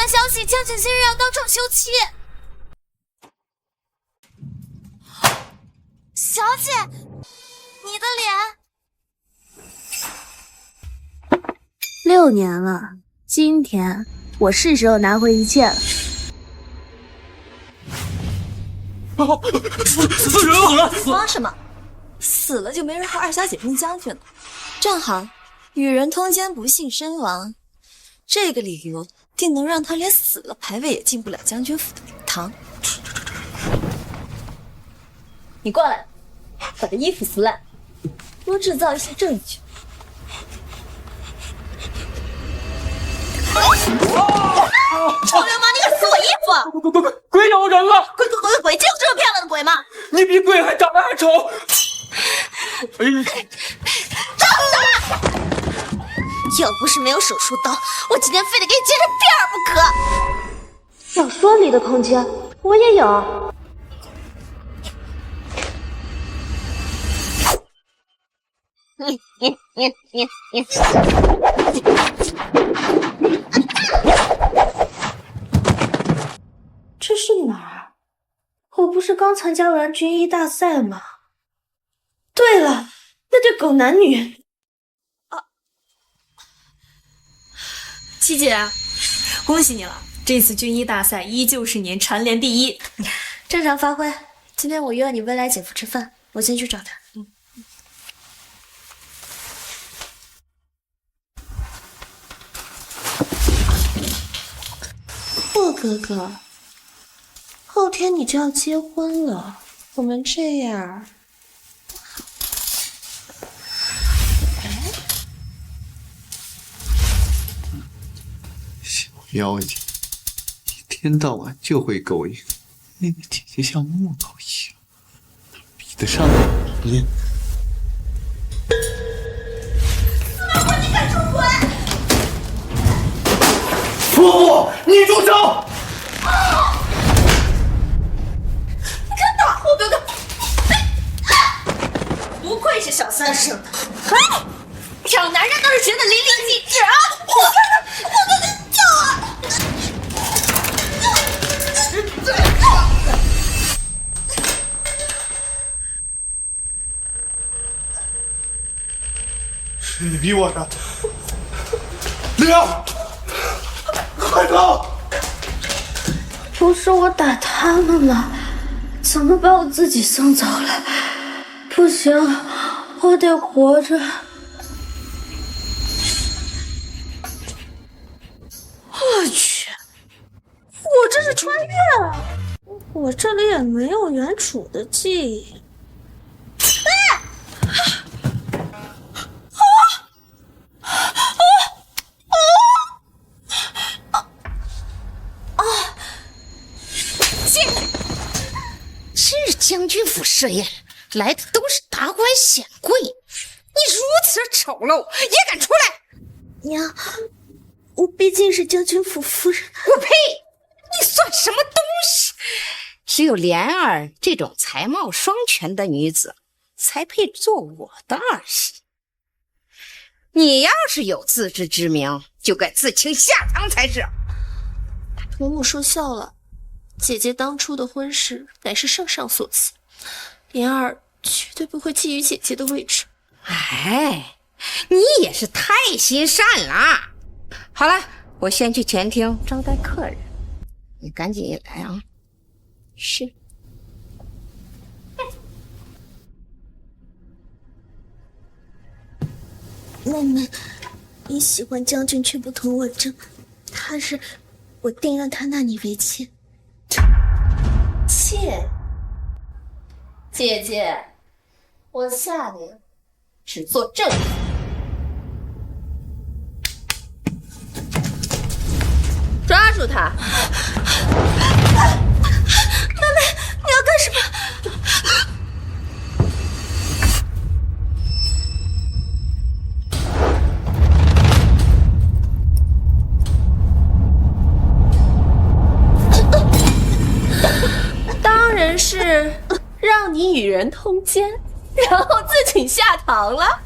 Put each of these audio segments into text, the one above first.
来消息，将军今日要当众休妻。小姐，你的脸6年了，今天我是时候拿回一切了。死人了！慌什么？死了就没人和二小姐争将军了。正好，与人通奸不幸身亡，这个理由定能让他连死了牌位也进不了将军府的礼堂。你过来，把这衣服撕烂，多制造一些证据。臭流氓，你敢撕我衣服！鬼咬人了！鬼就是这么漂亮的鬼吗？你比鬼还长得还丑！要不是没有手术刀，我今天非得给你切成片儿不可。小说里的空间我也有。这是哪儿？我不是刚参加完军医大赛吗？对了，那对狗男女。七姐，恭喜你了！这次军医大赛依旧是您蝉联第一，正常发挥。今天我约了你未来姐夫吃饭，我先去找他。霍哥哥，后天你就要结婚了，我们这样。小妖精，一天到晚就会勾引，那个姐姐像木头一样，比得上你？你敢出轨！夫妇，你住手！你敢打霍哥哥！不愧是小三生的，挑男人都是觉得淋漓尽致啊！霍哥哥，救我！是你逼我的，亮，快走！不是我打他们吗？怎么把我自己送走了？不行，我得活着。我去，我这是穿越了，我这里也没有原主的记忆。这将军府设宴来的都是达官显贵，你如此丑陋也敢出来？娘，我毕竟是将军府夫人。我呸！你算什么东西？只有莲儿这种才貌双全的女子，才配做我的儿媳。你要是有自知之明，就该自请下堂才是。嬷嬷说笑了，姐姐当初的婚事乃是圣上所赐，莲儿绝对不会觊觎姐姐的位置。哎，你也是太心善了。好了，我先去前厅招待客人，你赶紧来啊。是。妹妹，你喜欢将军却不同我争，他日我定让他纳你为妾。妾，姐姐，我下令只做正夫。抓住他！妹妹，你要干什么？当然是让你与人通奸，然后自请下堂了。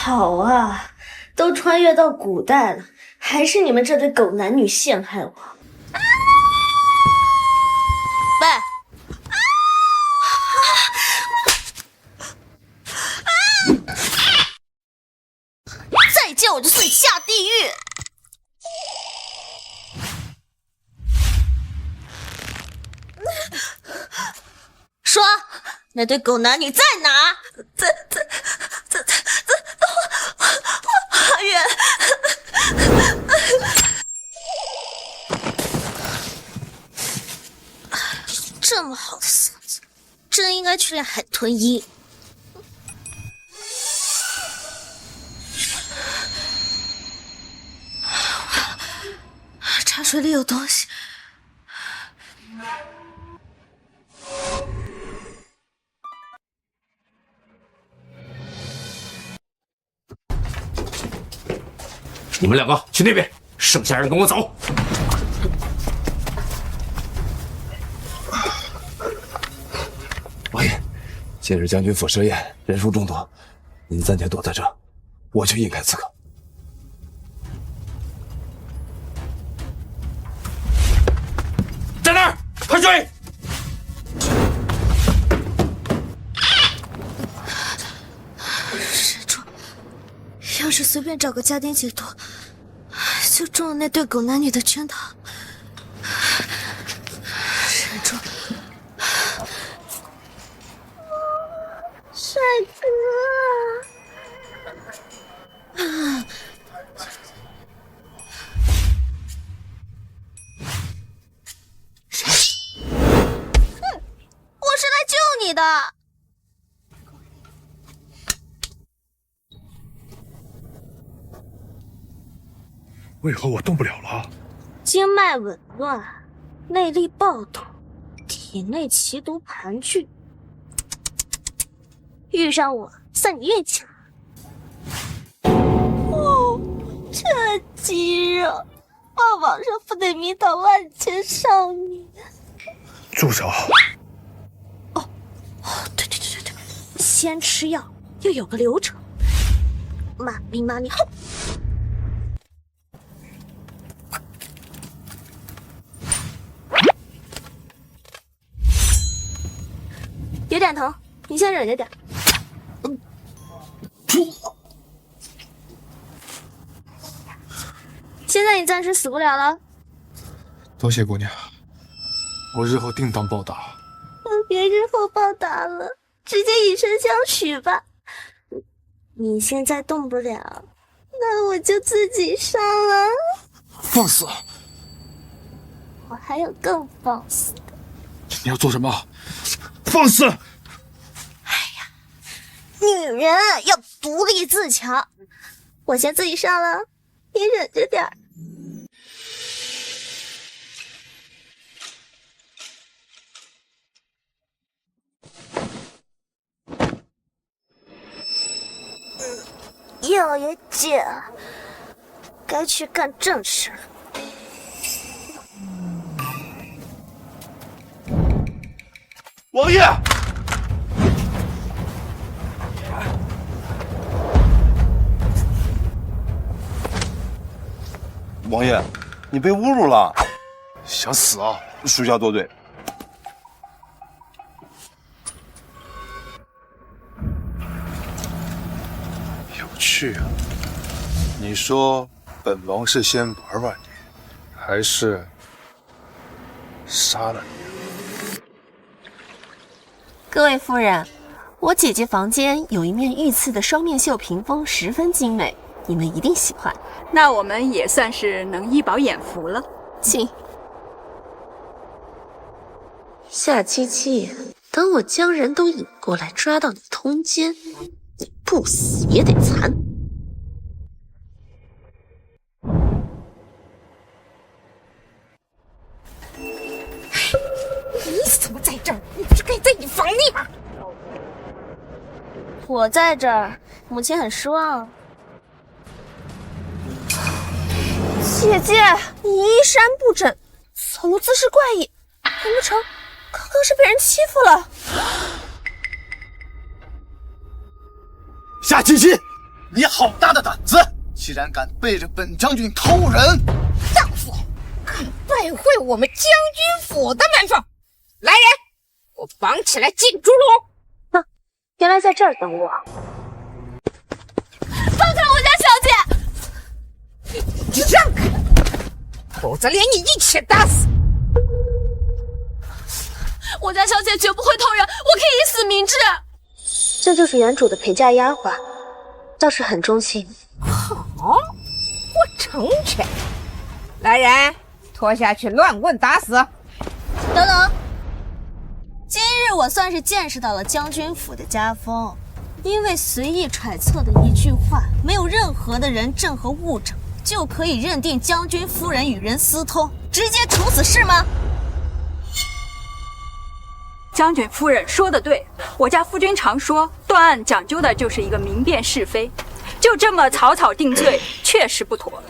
好啊，都都穿越到古代了，还是你们这对狗男女陷害我。喂，再见我就送你下地狱！说，那对狗男女在哪？在花园。这么好的嗓子，真应该去练海豚音。茶水里有东西。你们两个去那边，剩下人跟我走。王爷，今日将军府设宴，人数众多，您暂且躲在这，我去引开刺客。在那儿，快追！神主，要是随便找个家庭解毒，就中了那对狗男女的圈套。神主，帅哥。我是来救你的。为何我动不了了？经脉紊乱，内力暴动，体内奇毒盘踞。遇上我，算你运气了。哦，这肌肉，霸王上不得迷倒万千少女。住手！对，先吃药要有个流程。妈咪后。有点疼，你先忍着点。现在你暂时死不了了。多谢姑娘，我日后定当报答。别日后报答了，直接以身相许吧。你现在动不了，那我就自己上了。放肆！我还有更放肆的。你要做什么？放肆！女人要独立自强。我先自己上了，你忍着点儿。药也解了，该去干正事了。王爷！王爷，你被侮辱了，想死啊！属下多罪。有趣啊！你说本王是先玩玩你，还是杀了你？各位夫人，我姐姐房间有一面御赐的双面绣屏风，十分精美，你们一定喜欢。那我们也算是能一饱眼福了。请。夏七七，等我将人都引过来，抓到你通奸，你不死也得残。你怎么在这儿？你不是该在你房里吗？我在这儿，母亲很失望。姐姐，你衣衫不整，走路姿势怪异，难不成刚刚是被人欺负了？夏七七，你好大的胆子！既然敢背着本将军偷人，荡妇，敢败坏我们将军府的门风！来人，给我绑起来进猪笼！原来在这儿等我。放开我家小姐！你让开，否则连你一起打死！我家小姐绝不会偷人，我可以以死明志。这就是原主的陪嫁丫鬟，倒是很忠心。好，我成全。来人，拖下去乱棍打死！等等，今日我算是见识到了将军府的家风，因为随意揣测的一句话，没有任何的人证和物证，就可以认定将军夫人与人私通，直接处死是吗？将军夫人说的对，我家夫君常说，断案讲究的就是一个明辨是非，就这么草草定罪，确实不妥。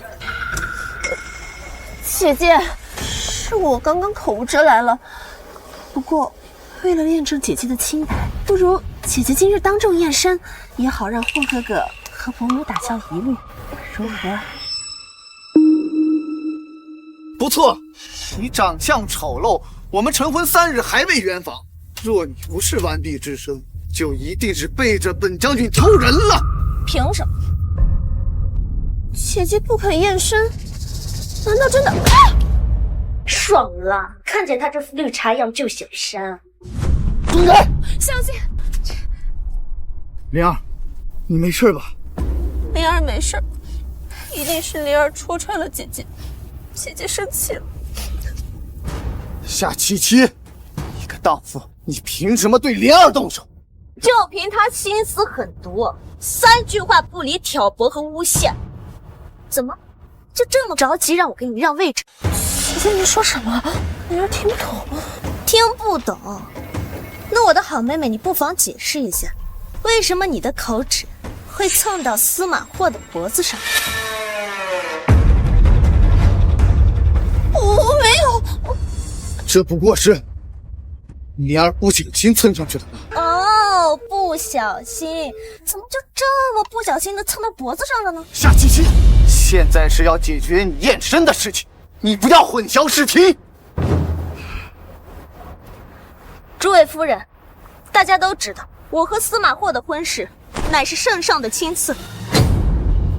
姐姐，是我刚刚口无遮拦了。不过，为了验证姐姐的清白，不如姐姐今日当众验身，也好让霍哥哥和伯母打消疑虑，如何？不错，你长相丑陋，我们成婚3日还未圆房。若你不是完璧之身，就一定是背着本将军偷人了。凭什么？姐姐不肯验身，难道真的？爽了，看见他这副绿茶样就想杀。滚开！小姐，灵儿，你没事吧？灵儿没事，一定是灵儿戳穿了姐姐，姐姐生气了。夏七七，你个荡妇，你凭什么对灵儿动手？就凭他心思狠毒，3句话不离挑拨和诬陷。怎么，就这么着急让我给你让位置？姐姐你说什么？灵儿听不懂。听不懂？那我的好妹妹，你不妨解释一下，为什么你的口齿会蹭到司马霍的脖子上？我没有。这不过是灵儿不小心蹭上去的。哦，不小心，怎么就这么不小心的蹭到脖子上了呢？夏七七，现在是要解决你验身的事情，你不要混淆视听。诸位夫人，大家都知道，我和司马霍的婚事乃是圣上的亲赐。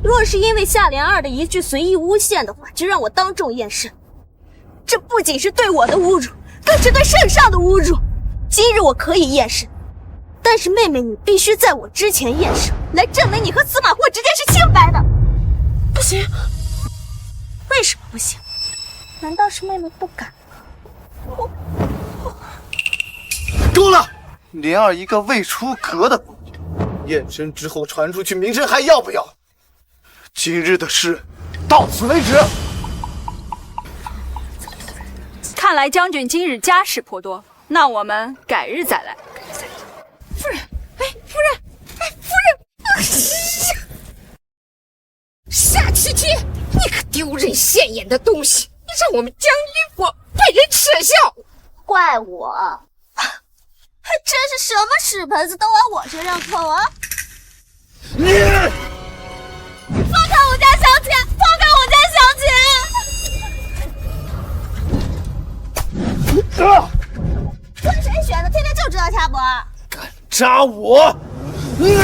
若是因为夏莲儿的一句随意诬陷的话，就让我当众验身，这不仅是对我的侮辱，更是对圣上的侮辱。今日我可以验身，但是妹妹你必须在我之前验身，来证明你和司马霍之间是清白的。不行。为什么不行？难道是妹妹不敢吗？够了！莲儿一个未出阁的姑娘，验身之后传出去，名声还要不要？今日的事到此为止。看来将军今日家事颇多，那我们改日再来。夫人，夫人！夏七七，你个丢人现眼的东西，你让我们将军府被人耻笑！怪我，还真是什么屎盆子都往我身上扣啊！你放开我家小姐！放开我家小姐！跟谁学的？天天就知道掐脖。敢扎我！你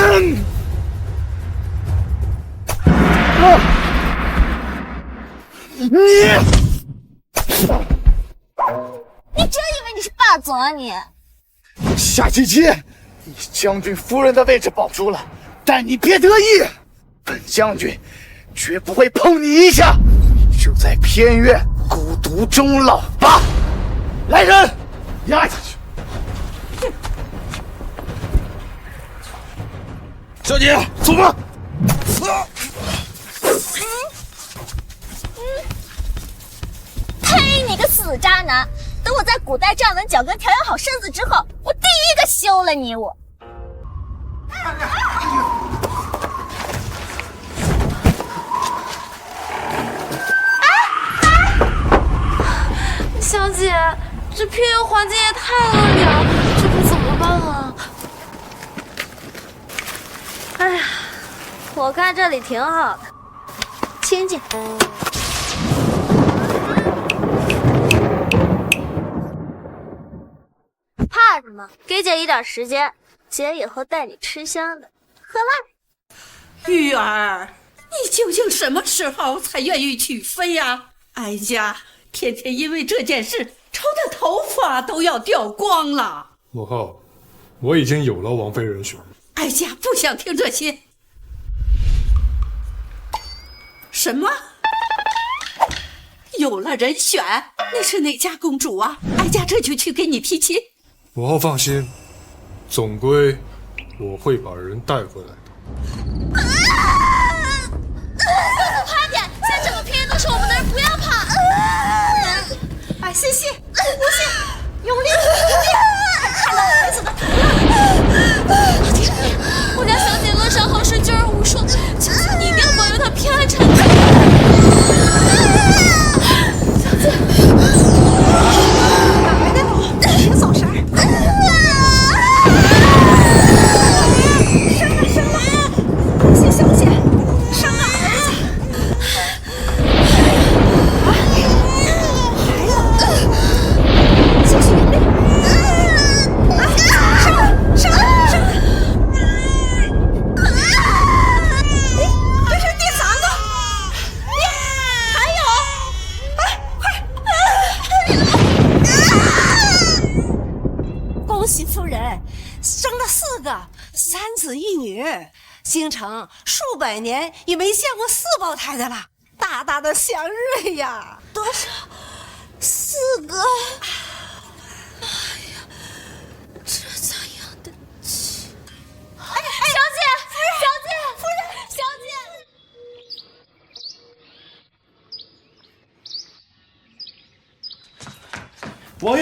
真以为你是霸总啊你？夏七七，你将军夫人的位置保住了，但你别得意，本将军绝不会碰你一下，就在偏院孤独终老吧。来人，押下去。小姐，走吧。呸！你个死渣男！等我在古代站稳脚跟、调养好身子之后，我第一个休了你！我。小姐，这偏院环境也太恶劣了，这可怎么办啊？哎呀，我看这里挺好的，请进。怕什么？给姐一点时间，姐以后带你吃香的，喝辣的。玉儿，你究竟什么时候才愿意娶妃呀？哀家天天因为这件事愁得头发都要掉光了。母后，我已经有了王妃人选。哀家不想听这些。什么？有了人选？那是哪家公主啊？哀家这就去给你提亲。母后放心，总归我会把人带回来的。快点！现在整个平原都是我们的人，不要怕！哎，西西，不信，用力，用力！看到孩子的头了！天爷，我家小姐乐善好施，救人无数，求求你一定要保佑她平安成家！小姐，哪来的路？别走神儿！生了！恭喜小姐，生了儿子！来了！继续用力！生了！这是第3个！还有！恭喜夫人，生了4个，3子1女。京城数百年也没见过4胞胎的了，大大的祥瑞呀！多少？4个。哎呀，这咋养得起？哎，小姐，小姐，夫人，小姐。王爷，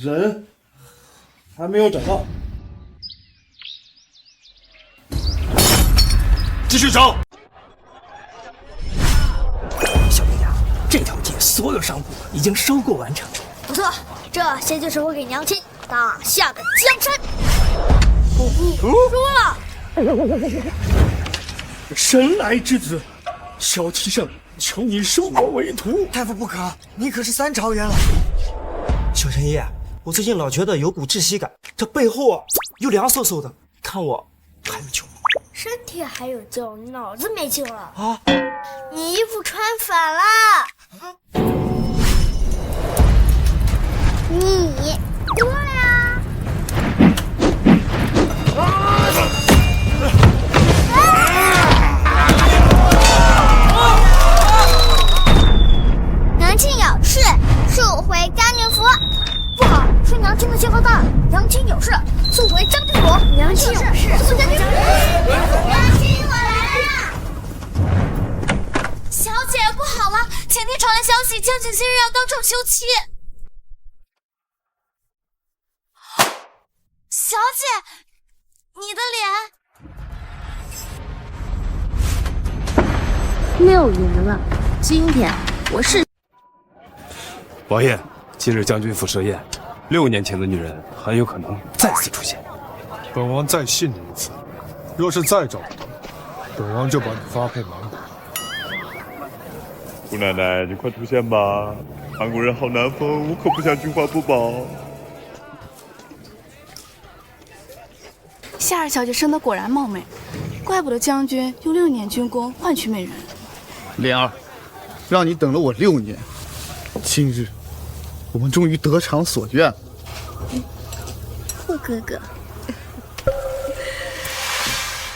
人还没有找到，继续找。小姑娘，这条街所有商铺已经收购完成。不错，这些就是我给娘亲打下的江山。输了。神来之子，小七圣求你收我为徒。太傅不可，你可是3朝元老。小神医，我最近老觉得有股窒息感，这背后啊有凉飕飕的，看我还有救吗？身体还有救，脑子没救了啊！你衣服穿反了。你过来啊！娘亲有事，速回将军府。不好，是娘亲的信号弹。娘亲有事，速回将军府。娘亲有事，速回将军府。娘亲，我来了。小姐，不好了！前天传来消息，将军今日要当众休妻。小姐，你的脸6年了，今天我是王爷，今日将军府设宴，6年前的女人很有可能再次出现。本王再信你一次，若是再找不到，本王就把你发配满谷。姑奶奶，你快出现吧！韩国人好难逢，我可不想君怀不保。夏儿小姐生得果然貌美，怪不得将军用6年军功换取美人。莲儿，让你等了我6年，今日我们终于得偿所愿了。霍哥哥，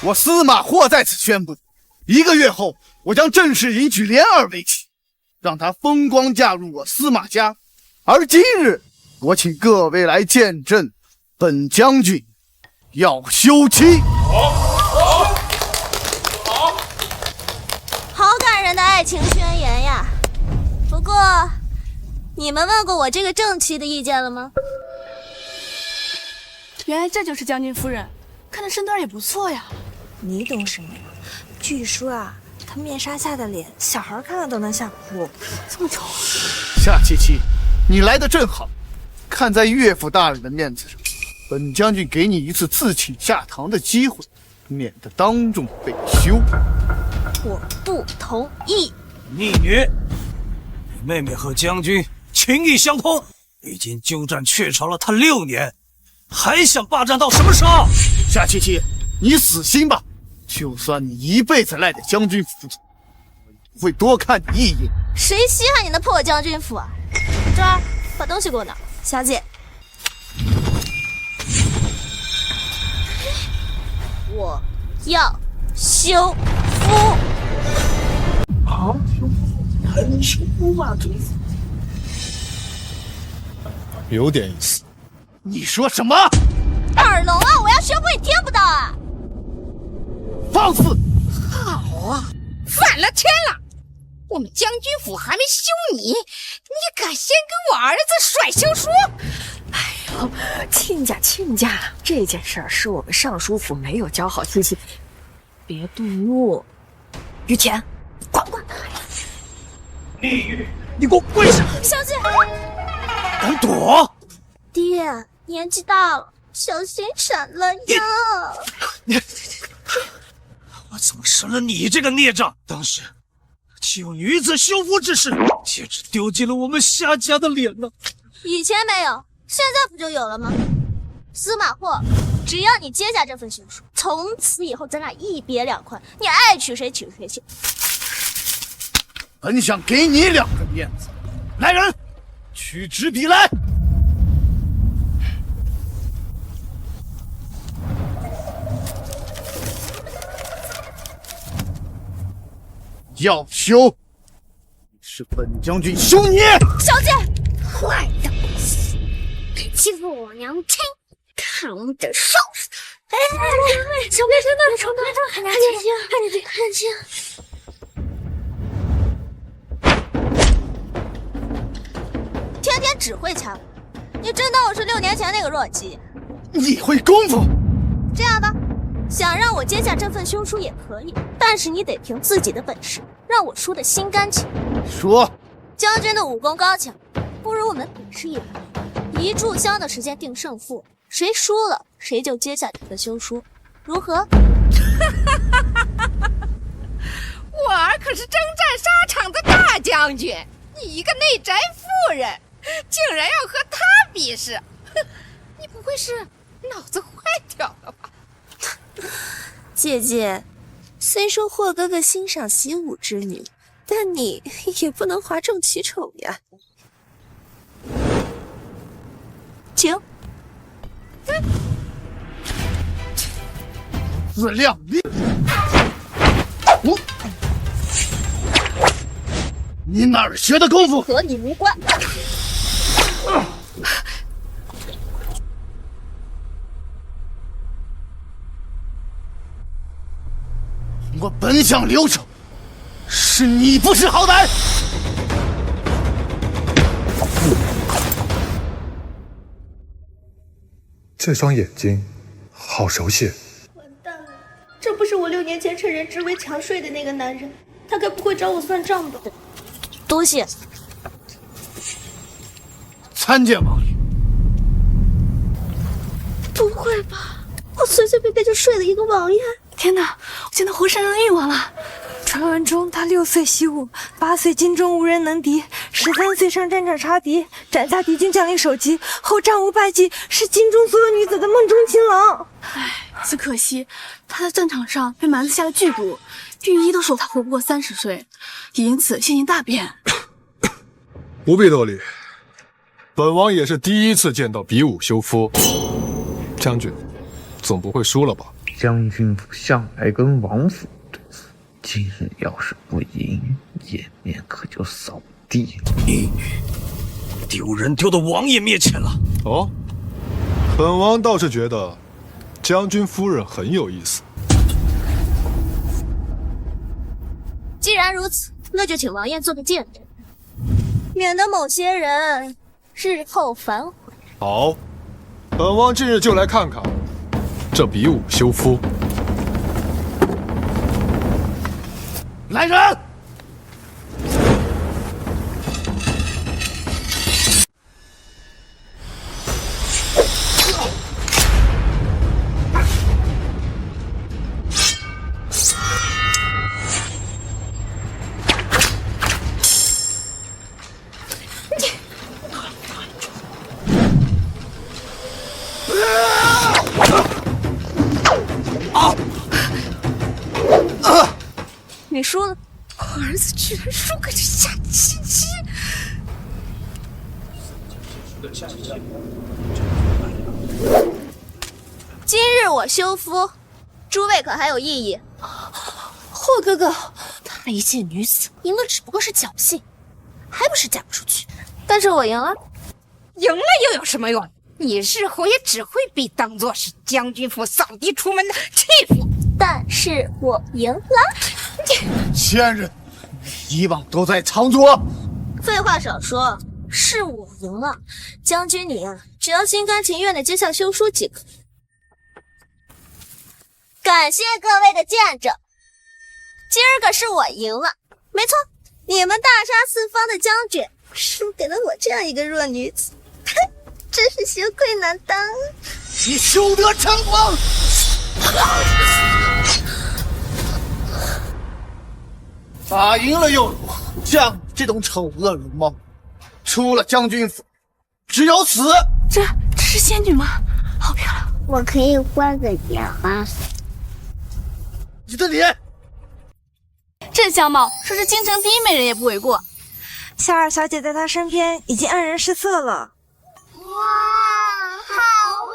我司马霍在此宣布，1个月后，我将正式迎娶莲儿为妻，让她风光嫁入我司马家。而今日，我请各位来见证，本将军要休妻。好感人的爱情宣言呀！不过，你们问过我这个正妻的意见了吗？原来这就是将军夫人，看着身段也不错呀。你懂什么呀？据说啊，她面纱下的脸，小孩看了都能吓哭。这么丑？夏七七，你来的正好，看在岳父大人的面子上，本将军给你一次自请下堂的机会，免得当众被休。我不同意。逆女，你妹妹和将军情义相通，已经鸠占鹊巢了他6年，还想霸占到什么时候？夏七七，你死心吧！就算你一辈子赖在将军府，我也不会多看你一眼。谁稀罕你那破将军府啊？这儿，把东西给我拿。小姐，我要修夫。啊？很修夫啊，主子。有点意思。你说什么？耳聋啊！我要修夫，你听不到啊？放肆！好啊，反了天了！我们将军府还没休你，你敢先跟我儿子甩休书？哎呦，亲家，这件事儿是我们尚书府没有教好七七，别动怒。雨田，管他呀！逆女，你给我跪下！小姐，敢躲？爹，年纪大了，小心闪了腰。我怎么生了你这个孽障？当时岂有女子休夫之事？简直丢尽了我们夏家的脸呢！以前没有，现在不就有了吗？司马霍，只要你接下这份休书，从此以后咱俩一别两宽，你爱娶谁娶谁去。本想给你2个面子，来人，取纸笔来。要休，是本将军休你！小姐，坏的东西，敢欺负我娘亲，看我们得收拾他！小妹真的冲动，看年轻，看年轻。天天只会掐我，你真当我是6年前那个弱鸡？你会功夫？这样吧，想让我接下这份休书也可以，但是你得凭自己的本事，让我输得心甘情愿。说，将军的武功高强，不如我们比试一番，一炷香的时间定胜负，谁输了谁就接下这份休书，如何？我儿可是征战沙场的大将军，你一个内宅妇人，竟然要和他比试，你不会是脑子坏掉了吧？姐姐，虽说霍哥哥欣赏习武之女，但你也不能哗众取宠呀。请。自量力！你哪儿学的功夫？和你无关。我本想留手，是你不识好歹。这双眼睛好熟悉。完蛋了，这不是我6年前趁人之危强睡的那个男人，他该不会找我算账吧？多谢。参见王爷。不会吧，我随随便便就睡了一个王爷？天哪，我现在浑身的欲望了。传闻中，他6岁习武，8岁金钟无人能敌，13岁上战场杀敌，斩下敌军将领首级，后战无败绩，是京中所有女子的梦中情郎。唉，只可惜他在战场上被蛮子下了剧毒，御医都说他活不过30岁，也因此性情大变。不必多礼，本王也是第一次见到比武休夫。将军，总不会输了吧？将军府向来跟王府对峙，今日要是不赢，颜面可就扫地了。你丢人丢到王爷面前了。哦，本王倒是觉得将军夫人很有意思。既然如此，那就请王爷做个见证，免得某些人日后反悔。好，本王今日就来看看这比武休夫。来人！你输了。我儿子居然输给这夏七七！今日我休夫，诸位可还有异议？霍哥哥，她一介女子，赢了只不过是侥幸，还不是嫁不出去。但是我赢了，赢了又有什么用？你日后也只会被当作是将军府扫地出门的弃妇。但是我赢了。贱人，以往都在藏拙。废话少说，是我赢了。将军你啊，只要心甘情愿的接下休书即可。感谢各位的见证，今儿个是我赢了。没错，你们大杀四方的将军输给了我这样一个弱女子，真是羞愧难当。你休得逞狂！打赢了又如何？像你这种丑恶如梦，出了将军府，只有死。这是仙女吗？好漂亮！我可以换个脸吗？你的脸，这相貌说是京城第一美人也不为过。夏二小姐在她身边已经黯然失色了。哇，好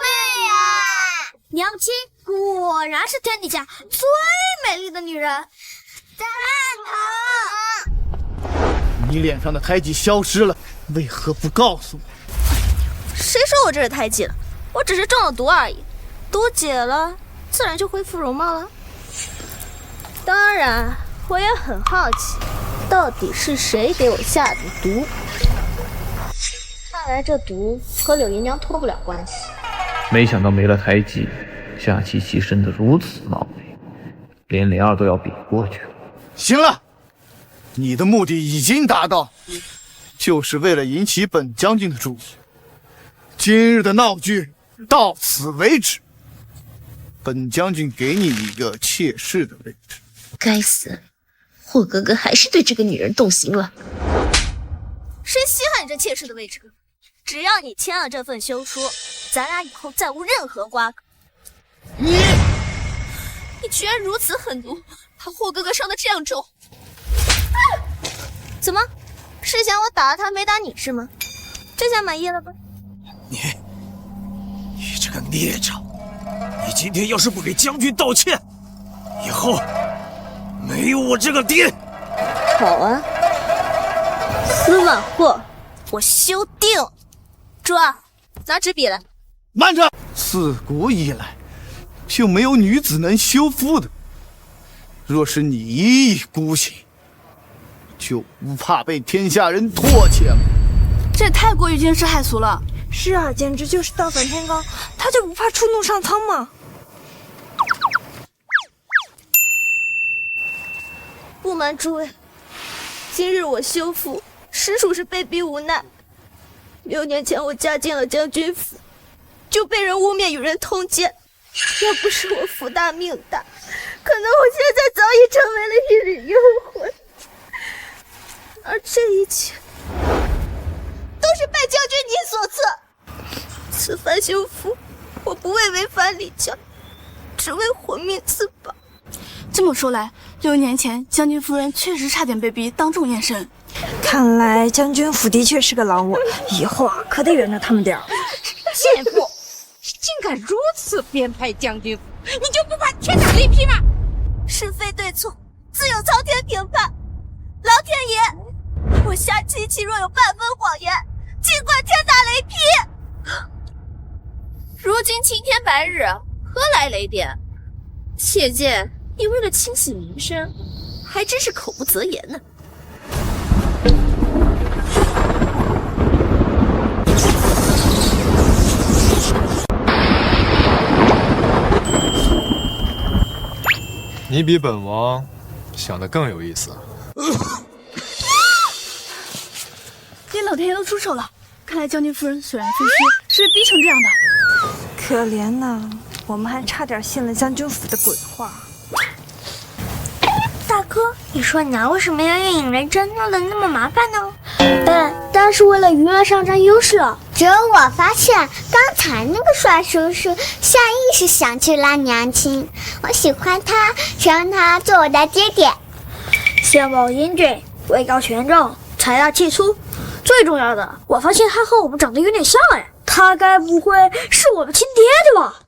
美呀！娘亲果然是天底下最美丽的女人，赞同。你脸上的胎记消失了，为何不告诉我？谁说我这是胎记了？我只是中了毒而已，毒解了，自然就恢复容貌了。当然，我也很好奇，到底是谁给我下的毒？看来这毒和柳姨娘脱不了关系。没想到没了胎记，夏七七生得如此貌美，连莲儿都要比过去了。行了，你的目的已经达到，就是为了引起本将军的注意。今日的闹剧到此为止，本将军给你一个妾室的位置。该死，霍哥哥还是对这个女人动心了。谁稀罕你这妾室的位置？只要你签了这份休书，咱俩以后再无任何瓜葛。你居然如此狠毒，把霍哥哥伤得这样重。怎么？是想我打了他没打你是吗？这下满意了吧？你这个孽障！你今天要是不给将军道歉，以后没有我这个爹。好啊，司马霍，我休定。主啊，拿纸笔来。慢着！自古以来，就没有女子能休夫的。若是你一意孤行，就不怕被天下人唾弃吗？这也太过于惊世骇俗了。是啊，简直就是倒反天罡，他就不怕触怒上苍吗？不瞒诸位，今日我休夫，实属是被逼无奈。6年前我嫁进了将军府，就被人污蔑与人通奸。要不是我福大命大，可能我现在早已成为了一缕幽魂。而这一切都是拜将军你所赐。此番休夫，我不为违反礼教，只为活命自保。这么说来，6年前将军夫人确实差点被逼当众验身。看来将军府的确是个老窝，以后啊可得原谅他们点儿。贱妇，竟敢如此编排将军府，你就不怕天打雷劈吗？是非对错，自有苍天评判。老天爷，我夏七七若有半分谎言，尽管天打雷劈。如今青天白日，何来雷电？妾见你为了清洗名声，还真是口不择言呢。你比本王想的更有意思。连老天爷都出手了，看来将军夫人所然非虚，是被逼成这样的。可怜呐，我们还差点信了将军府的鬼话。大哥，你说娘为什么要用引人争怒的那么麻烦呢？当然是为了娱乐上占优势了。只有我发现，刚才那个帅叔叔下意识想去拉娘亲，我喜欢他，想让他做我的爹爹。先报英俊，位高权重，财大气粗。最重要的，我发现他和我们长得有点像哎，他该不会是我们亲爹的吧？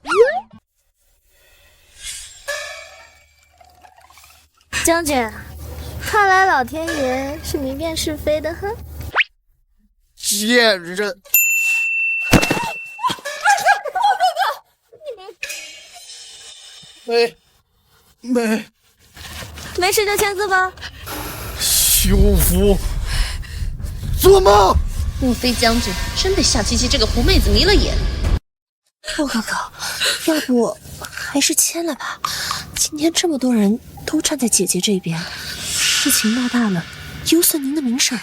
将军，看来老天爷是明辨是非的很。贱人！没事就签字吧。修夫，做梦！莫非将军真被夏七七这个狐妹子迷了眼？洛哥哥，要不还是签了吧？今天这么多人都站在姐姐这边，事情闹大了，有损您的名声。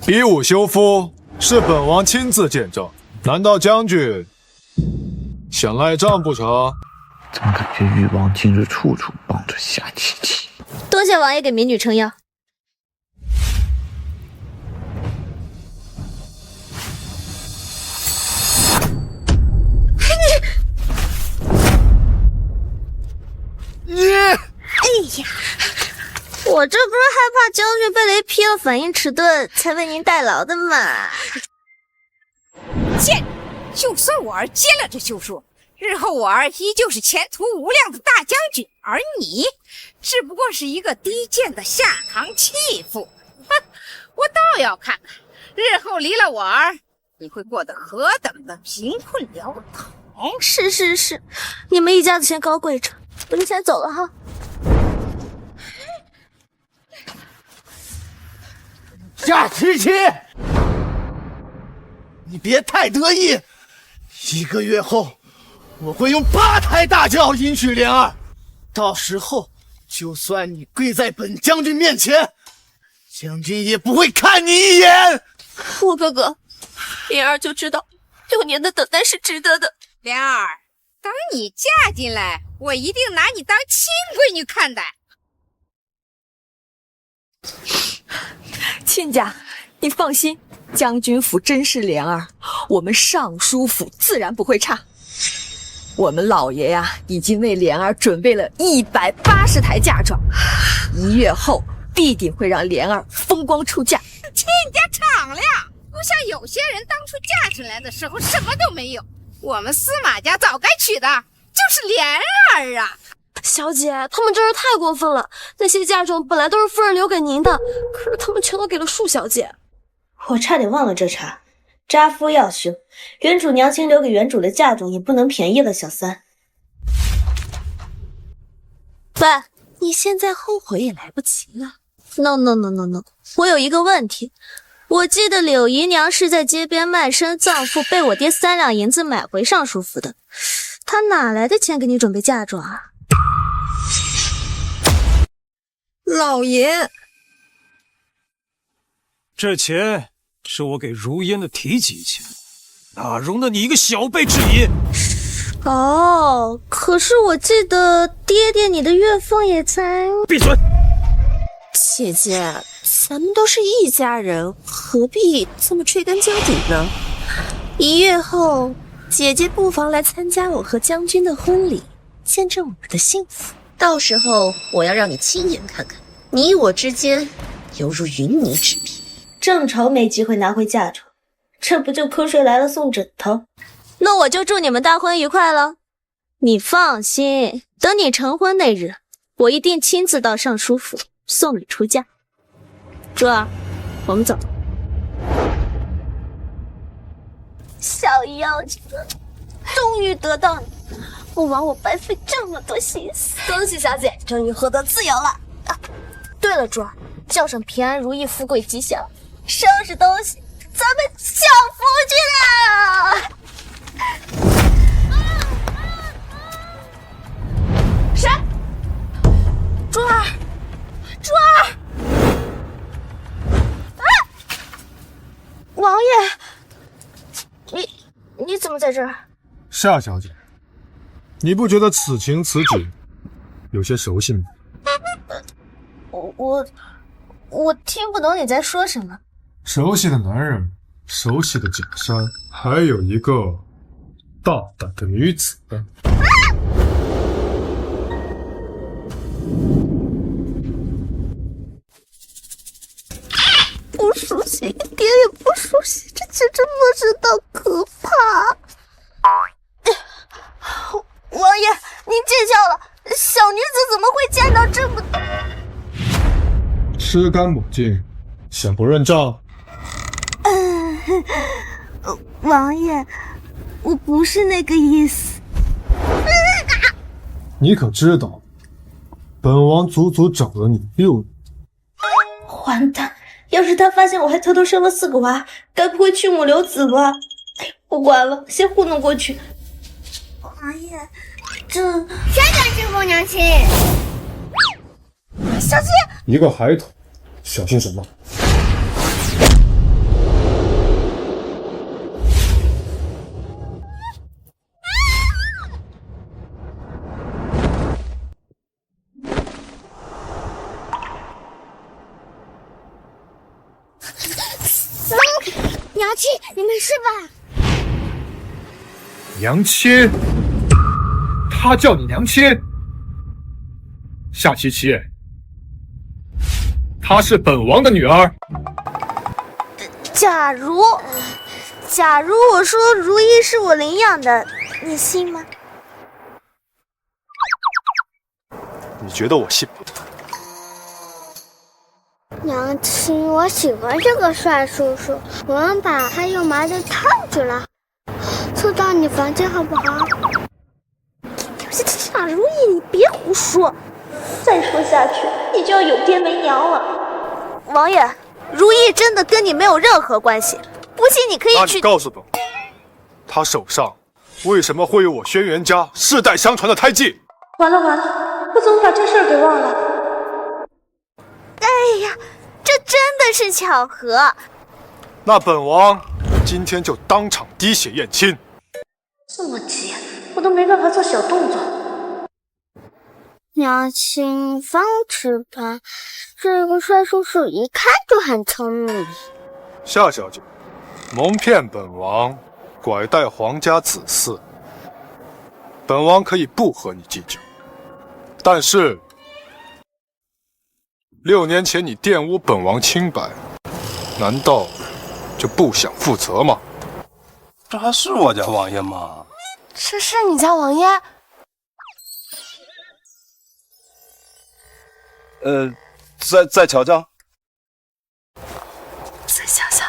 比武修夫是本王亲自见证，难道将军想赖账不成？怎么感觉誉王今日处处帮着夏七七？多谢王爷给民女撑腰。你，哎呀，我这不是害怕将军被雷劈了，反应迟钝，才为您代劳的嘛。贱人，就算我儿接了这休书，日后我儿依旧是前途无量的大将军，而你只不过是一个低贱的下堂弃妇。哼，我倒要看看，日后离了我儿，你会过得何等的贫困潦倒。是，你们一家子先高贵着，我就先走了哈。夏七七，你别太得意，1个月后我会用8抬大轿迎娶莲儿，到时候就算你跪在本将军面前，将军也不会看你一眼。洛哥哥，莲儿就知道6年的等待是值得的。莲儿，等你嫁进来，我一定拿你当亲闺女看待。亲家，你放心，将军府真是莲儿，我们尚书府自然不会差。我们老爷呀，已经为莲儿准备了180台嫁妆，1月后必定会让莲儿风光出嫁。亲家敞亮，不像有些人当初嫁进来的时候什么都没有。我们司马家早该娶的就是莲儿啊！小姐，他们真是太过分了。那些嫁妆本来都是夫人留给您的，可是他们全都给了恕小姐。我差点忘了这茬，扎夫要凶，原主娘亲留给原主的嫁妆也不能便宜了小三。爸，你现在后悔也来不及了。No， 我有一个问题。我记得柳姨娘是在街边卖身葬父，被我爹3两银子买回尚书府的，她哪来的钱给你准备嫁妆啊？老爷，这钱是我给如烟的提及钱，哪容得你一个小辈质疑？哦，可是我记得爹爹你的月俸也才……闭嘴！姐姐，咱们都是一家人，何必这么追根究底呢？1月后，姐姐不妨来参加我和将军的婚礼，见证我们的幸福。到时候我要让你亲眼看看，你我之间犹如云泥之别。正愁没机会拿回嫁妆，这不就瞌睡来了送枕头？那我就祝你们大婚愉快了。你放心，等你成婚那日，我一定亲自到尚书府送你出嫁。珠儿，我们走。小妖精，终于得到你，不枉我白费这么多心思。恭喜小姐，终于获得自由了。对了，珠儿，叫声平安如意、富贵吉祥，收拾东西，咱们享福去了。谁？珠儿，珠儿！啊！王爷，你怎么在这儿？夏小姐，你不觉得此情此景有些熟悉吗？我听不懂你在说什么。熟悉的男人，熟悉的假山，还有一个大胆的女子。不熟悉，一点也不熟悉，这简直陌生到可怕。王爷，您见笑了，小女子怎么会见到这么……吃干抹净，想不认账？王爷，我不是那个意思。你可知道，本王足足找了你6年。完蛋！要是他发现我还偷偷生了4个娃，该不会去母留子吧？不管了，先糊弄过去。王爷，这……谁敢欺负娘亲？小心！一个孩童，小心什么？娘亲，你没事吧？娘亲，他叫你娘亲。夏琪琪，她是本王的女儿。假如我说如意是我领养的，你信吗？你觉得我信不得？娘亲，我喜欢这个帅叔叔，我们把他用麻袋套住了，送到你房间好不好？夏如意，你别胡说，再说下去你就要有爹没娘了。王爷，如意真的跟你没有任何关系，不信你可以去。那你告诉本王，他手上为什么会有我轩辕家世代相传的胎记？完了，我怎么把这事儿给忘了？哎呀，这真的是巧合。那本王今天就当场滴血验亲。这么急，我都没办法做小动作。娘亲放吃吧，这个帅叔叔一看就很聪明。夏小姐，蒙骗本王，拐带皇家子嗣，本王可以不和你计较，但是6年前你玷污本王清白，难道就不想负责吗？这还是我家王爷吗？这是你家王爷？再瞧瞧。再想想，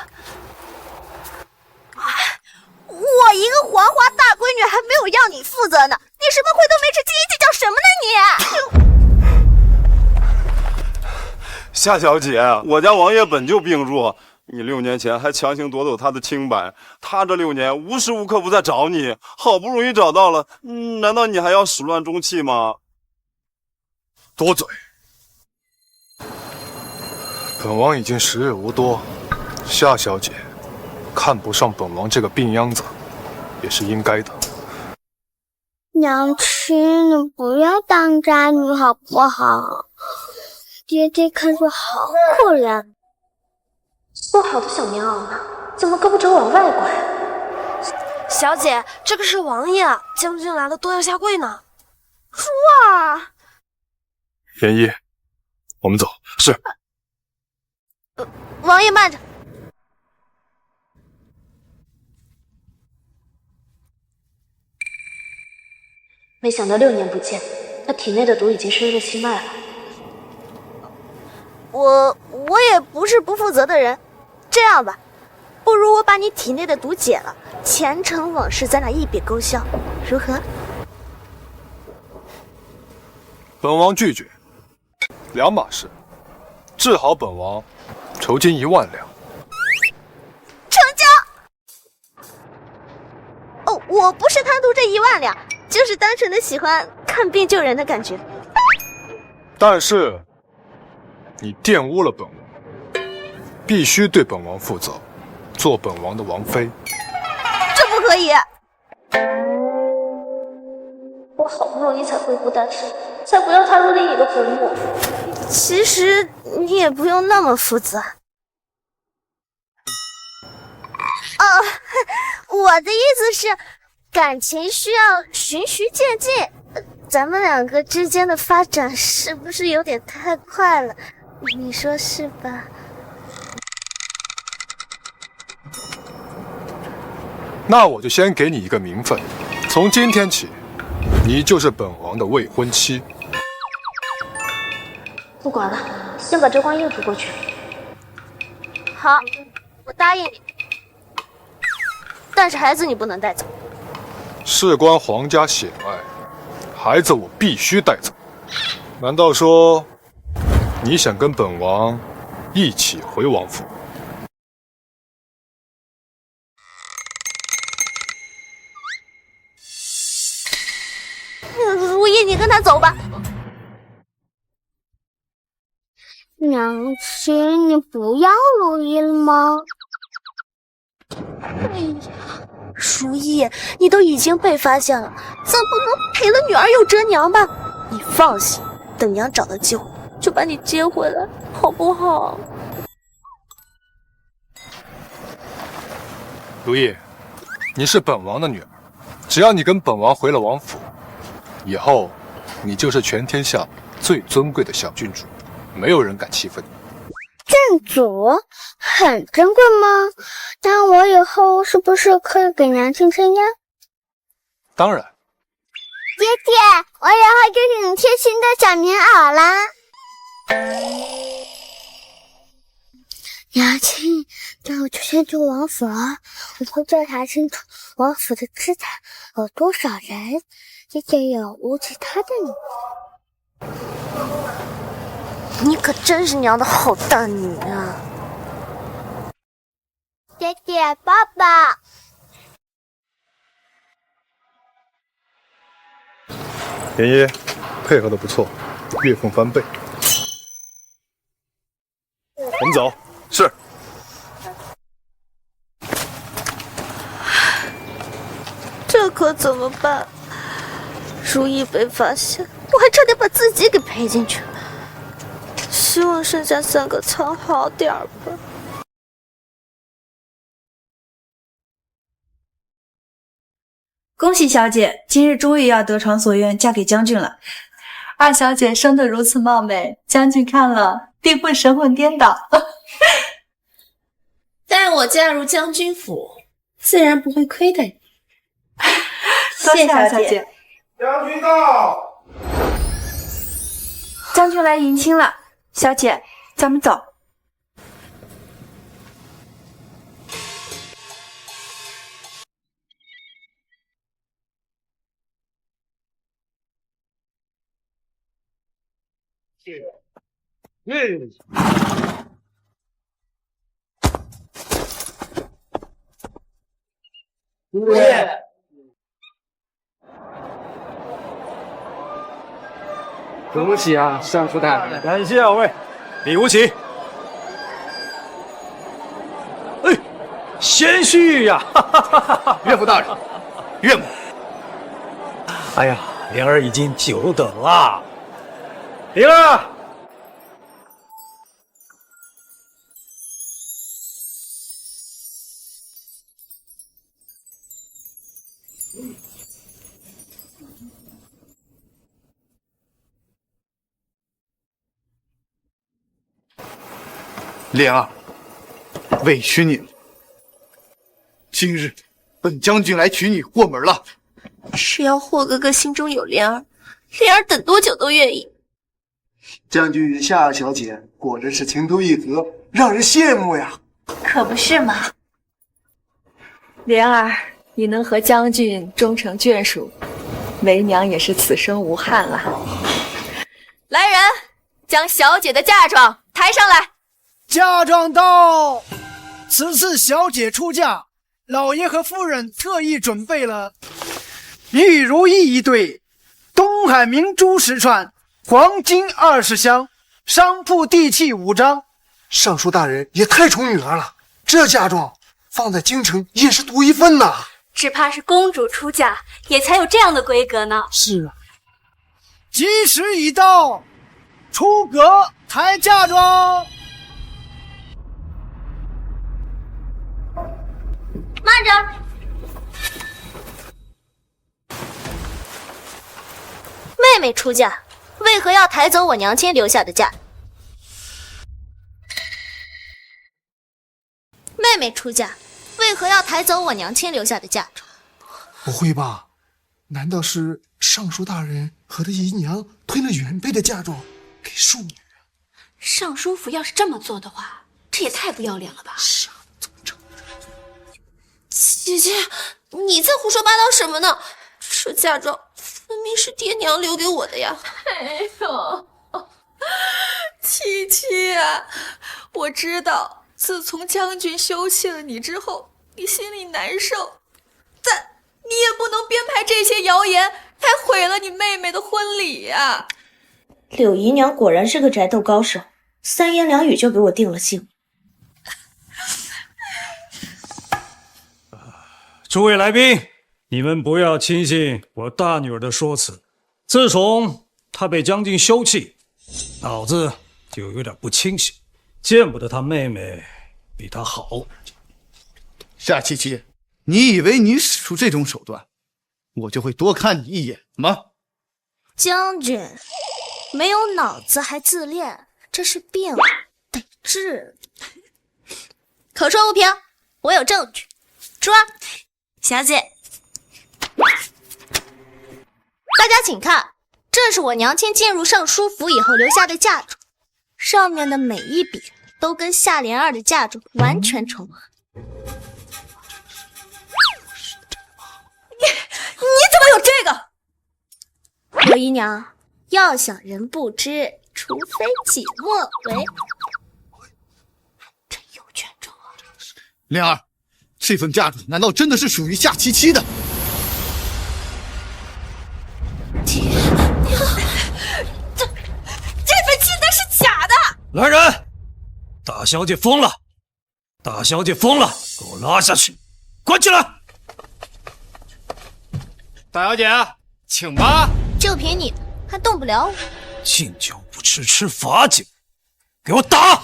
我一个黄花大闺女还没有要你负责呢，你什么亏都没吃，斤斤计较什么呢你？夏小姐，我家王爷本就病弱，你6年前还强行夺走他的清白，他这6年无时无刻不在找你，好不容易找到了，难道你还要始乱终弃吗？多嘴！本王已经时日无多，夏小姐看不上本王这个病秧子，也是应该的。娘亲，你不要当渣女好不好？爹爹看着好可怜。说好的小棉袄呢？怎么胳膊肘往外拐？小姐，这个是王爷，将军来了都要下跪呢。叔儿，莲衣，我们走。是。王爷慢着。没想到6年不见，他体内的毒已经深入心脉了。我也不是不负责的人，这样吧，不如我把你体内的毒解了，前尘往事咱俩一笔勾销，如何？本王拒绝。2码事，治好本王，酬金1万两。成交。哦，我不是贪图这1万两，就是单纯的喜欢看病救人的感觉。但是你玷污了本王，必须对本王负责，做本王的王妃。这不可以！我好不容易才恢复单身，才不要踏入另一个坟墓。其实你也不用那么负责。我的意思是，感情需要循序渐进。咱们2个之间的发展是不是有点太快了？你说是吧？那我就先给你一个名分，从今天起，你就是本王的未婚妻。不管了，先把这关印给过去。好，我答应你，但是孩子你不能带走。事关皇家血脉，孩子我必须带走。难道说你想跟本王一起回王府？如意，你跟他走吧。娘亲，你不要如意了吗？哎呀，如意，你都已经被发现了，总不能赔了女儿又折娘吧？你放心，等娘找到机会就把你接回来，好不好？如意，你是本王的女儿，只要你跟本王回了王府，以后你就是全天下最尊贵的小郡主，没有人敢欺负你。郡主很珍贵吗？那我以后是不是可以给娘亲撑腰？当然。姐姐，我以后就是你贴心的小棉袄啦。娘亲，那我就先去王府了，我会调查清楚王府的资产有多少人，姐姐有无其他的女。你可真是娘的好大女啊！姐姐，抱抱。莲叶，配合的不错，月俸翻倍。我们走。是。这可怎么办？如意被发现，我还差点把自己给赔进去。希望剩下3个仓好点儿吧。恭喜小姐，今日终于要得偿所愿，嫁给将军了。二小姐生得如此貌美，将军看了定会神魂颠倒。待我嫁入将军府，自然不会亏待你。多谢二小姐。将军到。将军来迎亲了，小姐，咱们走。如意，恭喜啊，尚书大人！感谢二位，礼无请。哎，贤婿呀！岳父大人，岳母。哎呀，灵儿已经久等了。灵儿。莲儿，委屈你了。今日本将军来娶你过门了。只要霍哥哥心中有莲儿，莲儿等多久都愿意。将军与夏小姐果真是情投意合，让人羡慕呀！可不是嘛。莲儿，你能和将军终成眷属，为娘也是此生无憾了。来人，将小姐的嫁妆抬上来。嫁妆到！此次小姐出嫁，老爷和夫人特意准备了玉如意1对，东海明珠10串，黄金20箱，商铺地契5张。尚书大人也太宠女儿了，这嫁妆放在京城也是独一份呐。只怕是公主出嫁也才有这样的规格呢。是啊，吉时已到，出阁抬嫁妆。慢着！妹妹出嫁，为何要抬走我娘亲留下的嫁？妹妹出嫁，为何要抬走我娘亲留下的嫁妆？不会吧？难道是尚书大人和他姨娘推了原配的嫁妆给庶女？尚书府要是这么做的话，这也太不要脸了吧！姐姐，你在胡说八道什么呢？这嫁妆分明是爹娘留给我的呀！哎呦，七七啊，我知道，自从将军休弃了你之后，你心里难受，但你也不能编排这些谣言，还毁了你妹妹的婚礼呀！柳姨娘果然是个宅斗高手，3言2语就给我定了性。诸位来宾，你们不要轻信我大女儿的说辞。自从她被将军休弃，脑子就有点不清醒，见不得她妹妹比她好。夏七七，你以为你使出这种手段，我就会多看你一眼吗？将军，没有脑子还自恋，这是病，得治。口说无凭，我有证据，抓！小姐，大家请看，这是我娘亲进入尚书府以后留下的嫁妆，上面的每一笔都跟夏莲儿的嫁妆完全重合。你怎么有这个？柳姨娘，要想人不知，除非己莫为。真有权重啊！莲儿，这份嫁妆难道真的是属于夏七七的？这份清单是假的！来人，大小姐疯了！大小姐疯了！给我拉下去，关起来！大小姐，请吧。就凭你，还动不了我。敬酒不吃吃罚酒，给我打！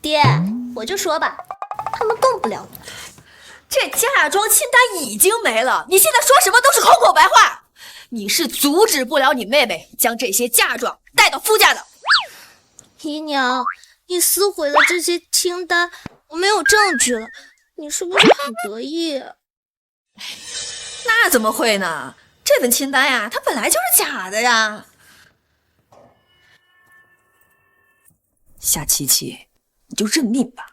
爹，我就说吧，他们动不了我。这嫁妆清单已经没了，你现在说什么都是空口白话。你是阻止不了你妹妹将这些嫁妆带到夫家的。姨娘，你撕毁了这些清单，我没有证据了，你是不是很得意？那怎么会呢？这份清单呀，它本来就是假的呀。夏七七，你就认命吧，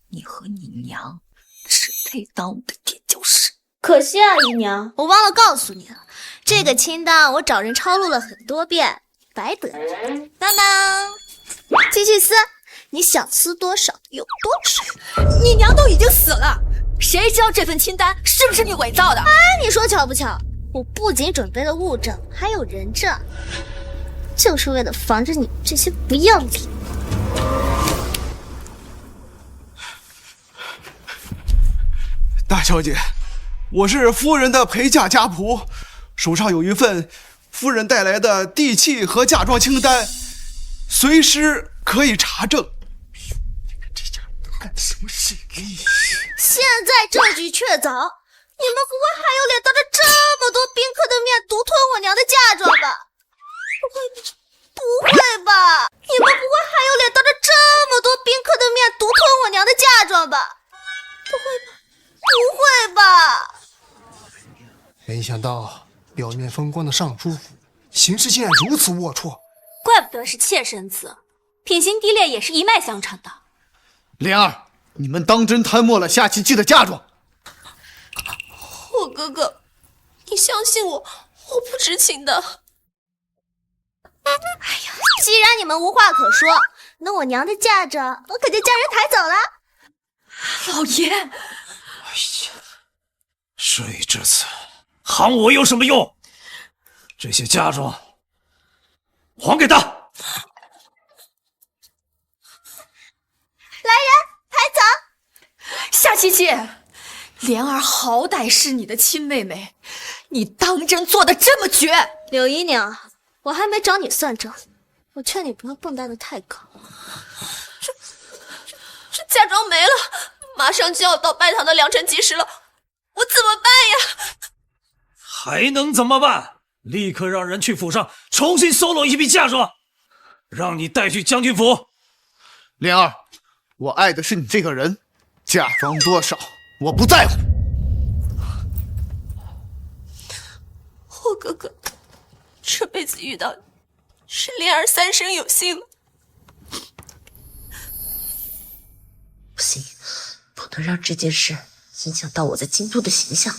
你和你娘只配当我的垫脚石。可惜啊，姨娘，我忘了告诉你了，这个清单我找人抄录了很多遍，白得了。当当，继续撕，你想撕多少有多少。你娘都已经死了，谁知道这份清单是不是你伪造的？哎，你说巧不巧？我不仅准备了物证，还有人证，就是为了防着你这些不要脸。大小姐，我是夫人的陪嫁家仆，手上有一份夫人带来的地契和嫁妆清单，随时可以查证。这家都干什么事？现在证据确凿，你们不会还有脸当着这么多宾客的面独吞我娘的嫁妆吧？不会吧？你们不会还有脸当着这么多宾客的面独吞我娘的嫁妆吧？不会吧？不会吧？没想到表面风光的尚书府，行事竟然如此龌龊。怪不得是妾身子，品行低劣也是一脉相承的。莲儿，你们当真贪没了夏七七的嫁妆？霍哥哥，你相信我，我不知情的。哎呀，既然你们无话可说，那我娘的嫁妆我可就叫人抬走了。老爷，哎呀，事已至此，喊我有什么用？这些嫁妆还给他。来人，抬走！夏七七，莲儿好歹是你的亲妹妹，你当真做得这么绝？柳姨娘，我还没找你算账，我劝你不要蹦跶得太高。这嫁妆没了，马上就要到拜堂的良辰吉时了，我怎么办呀？还能怎么办？立刻让人去府上重新搜罗一批嫁妆，让你带去将军府。莲儿，我爱的是你这个人，嫁妆多少我不在乎。霍哥哥，这辈子遇到你，是莲儿三生有幸了。不行，不能让这件事影响到我在京都的形象。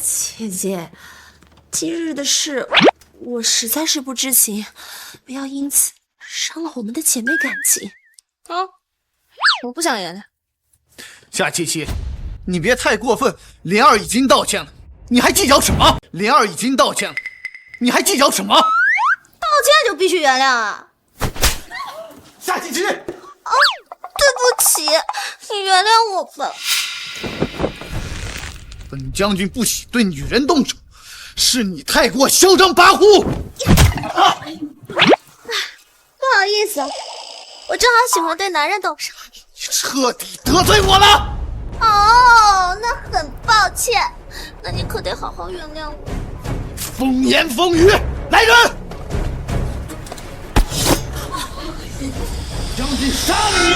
姐姐，今日的事我实在是不知情，不要因此伤了我们的姐妹感情。啊，我不想原谅。夏七七，你别太过分，莲儿已经道歉了，你还计较什么？莲儿已经道歉了，你还计较什么？道歉就必须原谅啊！夏七七，啊，对不起，你原谅我吧。本将军不喜对女人动手，是你太过嚣张跋扈。不好意思，我正好喜欢对男人动手。你彻底得罪我了。哦，那很抱歉，那你可得好好原谅我。风言风语，来人！将军杀了你！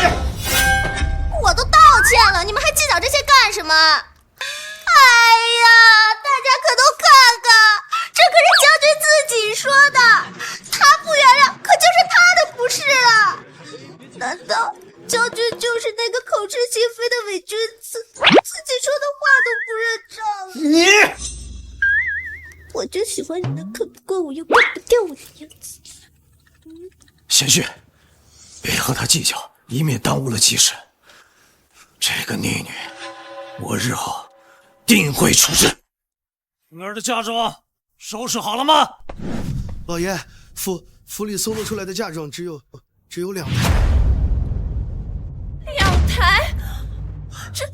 我都道歉了，你们还计较这些干什么？哎呀，大家可都看看，这可是将军自己说的，他不原谅，可就是他的不是啊！难道将军就是那个口是心非的伪君子，自己说的话都不认账？你，我就喜欢你那啃不过我又剥不掉我的样子。贤婿，别和他计较，以免耽误了吉时。这个逆女，我日后定会处置。女儿的嫁妆收拾好了吗？老爷，府里搜罗出来的嫁妆只有2台。2台？这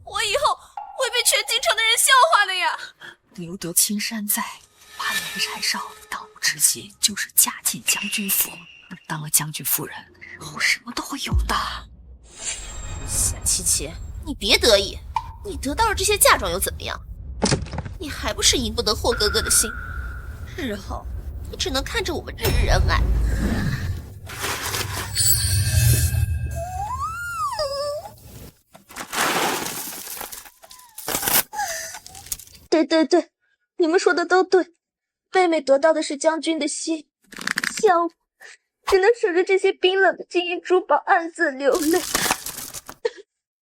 我以后会被全京城的人笑话的呀！留得青山在，怕没柴烧。当务之急就是嫁进将军府，当了将军夫人，日后什么都会有的。夏七七，你别得意，你得到了这些嫁妆又怎么样？你还不是赢不得霍哥哥的心？日后你只能看着我们日日恩爱。对，你们说的都对，妹妹得到的是将军的心，像我只能守着这些冰冷的金银珠宝暗自流泪，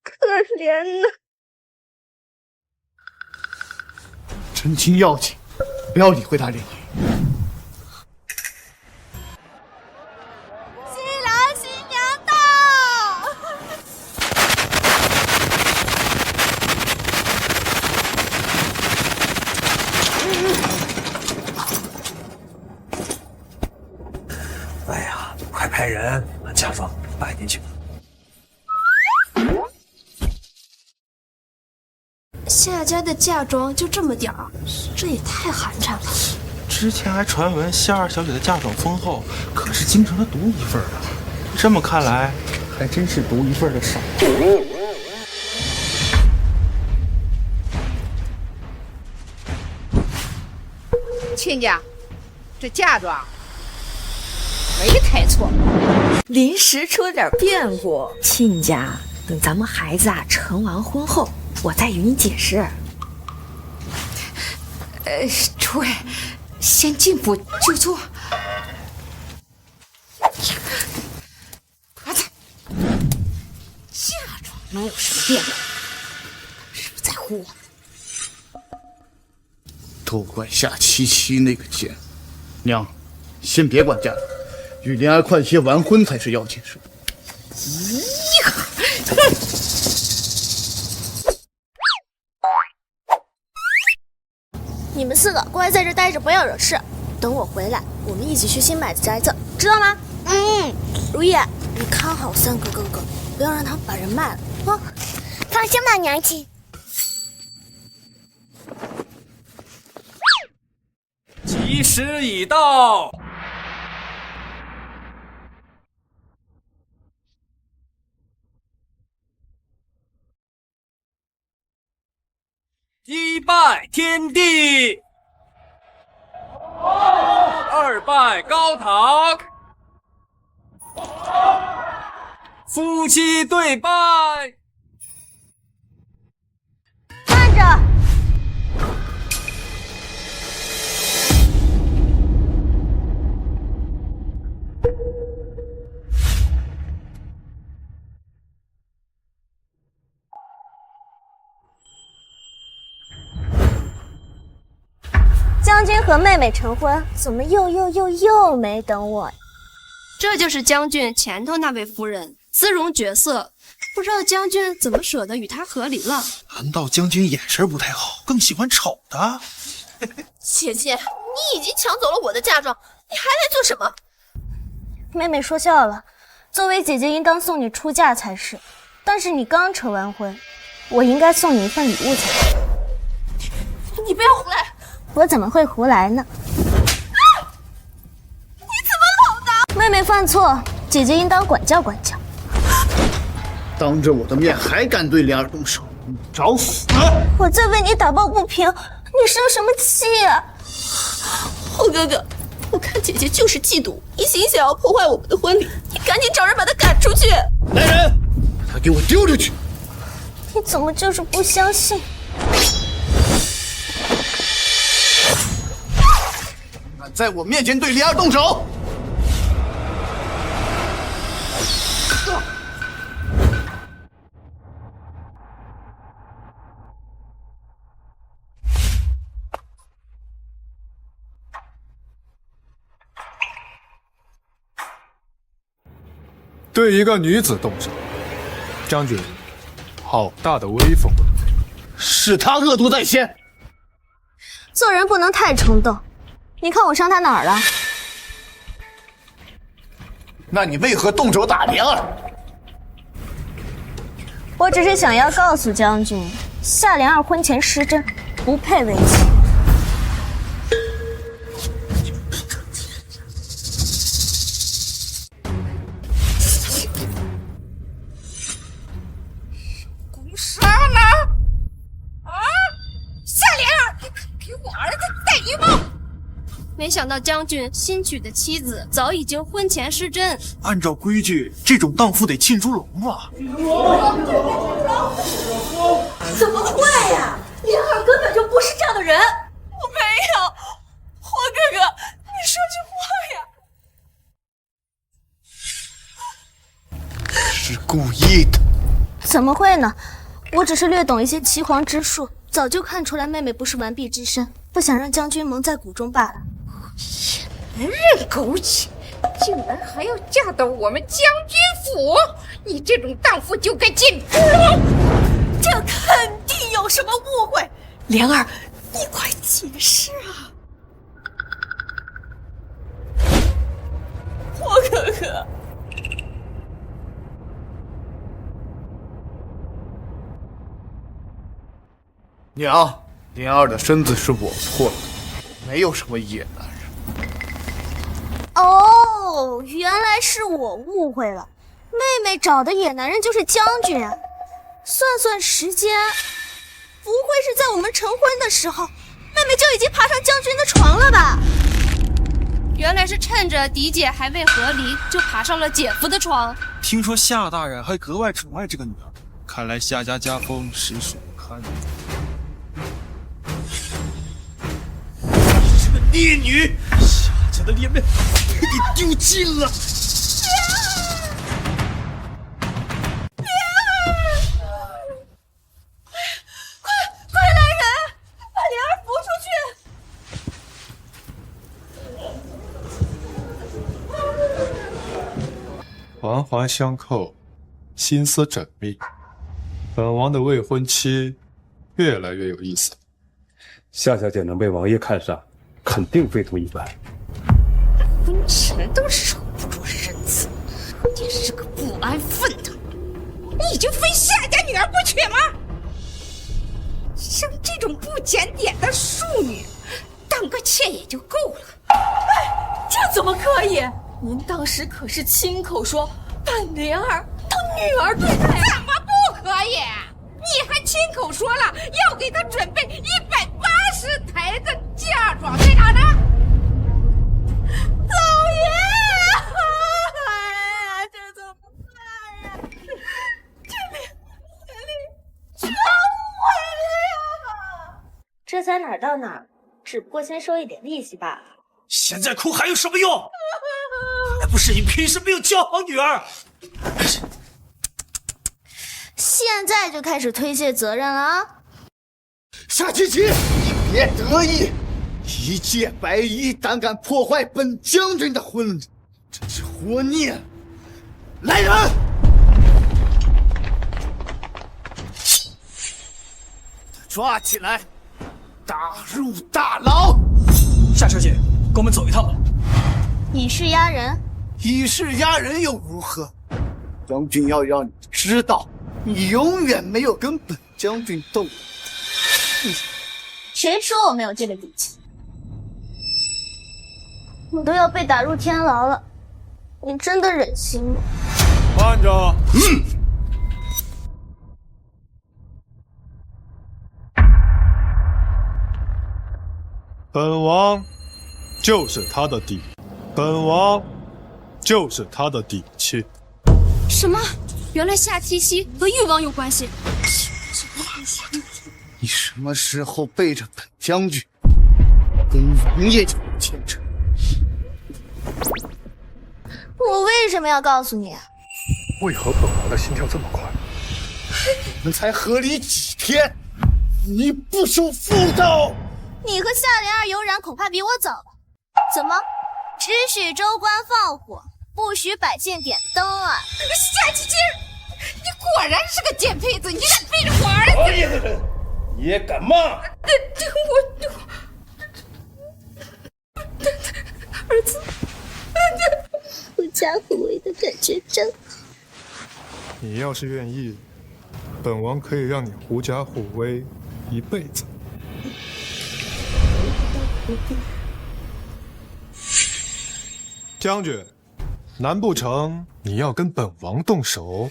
可怜呐。真情要紧，不要理会他联姻。新郎新娘到！哎呀，快派人把嫁妆摆进去吧。夏家的嫁妆就这么点儿，这也太寒碜了。之前还传闻夏二小姐的嫁妆丰厚，可是京城的独一份啊。这么看来，还真是独一份的少。亲家，这嫁妆没太错，临时出了点变故。亲家，等咱们孩子成完婚后，我再与你解释。诸位，先进补就坐。快点，嫁妆能有什么变化？是不在乎我？都怪夏七七那个贱娘，先别管嫁妆，与莲儿快些完婚才是要紧事。你们4个乖在这待着，不要惹事。等我回来，我们一起去新买的宅子，知道吗？如意，你看好3个哥哥，不要让他们把人卖了啊！放心吧，娘亲。吉时已到。一拜天地，二拜高堂，夫妻对拜。站着！将军和妹妹成婚，怎么又没等我呀？这就是将军前头那位夫人，姿容绝色，不知道将军怎么舍得与她和离了？难道将军眼神不太好，更喜欢丑的？姐姐，你已经抢走了我的嫁妆，你还来做什么？妹妹说笑了，作为姐姐应当送你出嫁才是，但是你刚成完婚，我应该送你一份礼物才是。你不要胡来！我怎么会胡来呢？你怎么老打？妹妹犯错，姐姐应当管教管教。当着我的面还敢对莲儿动手，你找死！我在为你打抱不平，你生什么气啊？后哥哥，我看姐姐就是嫉妒，一心想要破坏我们的婚礼，你赶紧找人把她赶出去！来人，把她给我丢出去！你怎么就是不相信？敢在我面前对莲儿动手！对一个女子动手，将军，好大的威风！是他恶毒在先。做人不能太冲动。你看我伤他哪儿了？那你为何动手打莲儿？我只是想要告诉将军，夏莲儿婚前失贞，不配为妻。啥呢？啊！夏莲儿，你可给我儿子戴绿帽！没想到将军新娶的妻子早已经婚前失贞。按照规矩，这种荡妇得浸猪笼啊！怎么会呀？莲儿根本就不是这样的人。我没有，霍哥哥，你说句话呀！是故意的。怎么会呢？我只是略懂一些岐黄之术，早就看出来妹妹不是完璧之身，不想让将军蒙在鼓中罢了。人狗血，竟然还要嫁到我们将军府！你这种荡妇就该进猪笼！这肯定有什么误会，莲儿，你快解释啊！霍哥哥。娘，莲儿的身子是我破的，没有什么野男人。哦，原来是我误会了，妹妹找的野男人就是将军啊。算算时间，不会是在我们成婚的时候，妹妹就已经爬上将军的床了吧？原来是趁着嫡姐还未和离，就爬上了姐夫的床。听说夏大人还格外宠爱这个女儿，看来夏家家风实属不堪。这个孽女，夏家的脸面给你丢尽了！快来人，把莲儿扶出去！环环相扣，心思缜密。本王的未婚妻越来越有意思。夏小姐能被王爷看上，肯定非同一般。婚前都守不住身子，你是个不安分的，你就非夏家女儿不娶吗？像这种不检点的庶女，当个妾也就够了。这怎么可以？您当时可是亲口说把莲儿当女儿对待，怎么不可以？你还亲口说了要给她准备这才哪儿到哪儿，只不过先收一点利息罢了。现在哭还有什么用？还不是你平时没有教好女儿。现在就开始推卸责任了啊！夏七七，你别得意，一介白衣胆敢破坏本将军的婚礼，真是活孽！来人！抓起来，打入大牢。夏小姐，跟我们走一趟吧。以势压人，以势压人又如何？将军要让你知道，你永远没有跟本将军斗过。谁说我没有这个底气？我都要被打入天牢了，你真的忍心吗？慢着。本王就是他的底，本王就是他的底气。什么？原来夏七七和誉王有关系？你什么时候背着本将军，跟王爷就有牵扯？我为什么要告诉你啊？为何本王的心跳这么快？我们才和离几天，你不守妇道！你和夏莲儿有染恐怕比我早吧？怎么，只许州官放火，不许百姓点灯啊？夏七七，你果然是个贱胚子，你敢背着我儿子！王爷的人，你也敢骂？儿子，狐假虎威的感觉真好。你要是愿意，本王可以让你狐假虎威一辈子。将军，难不成你要跟本王动手？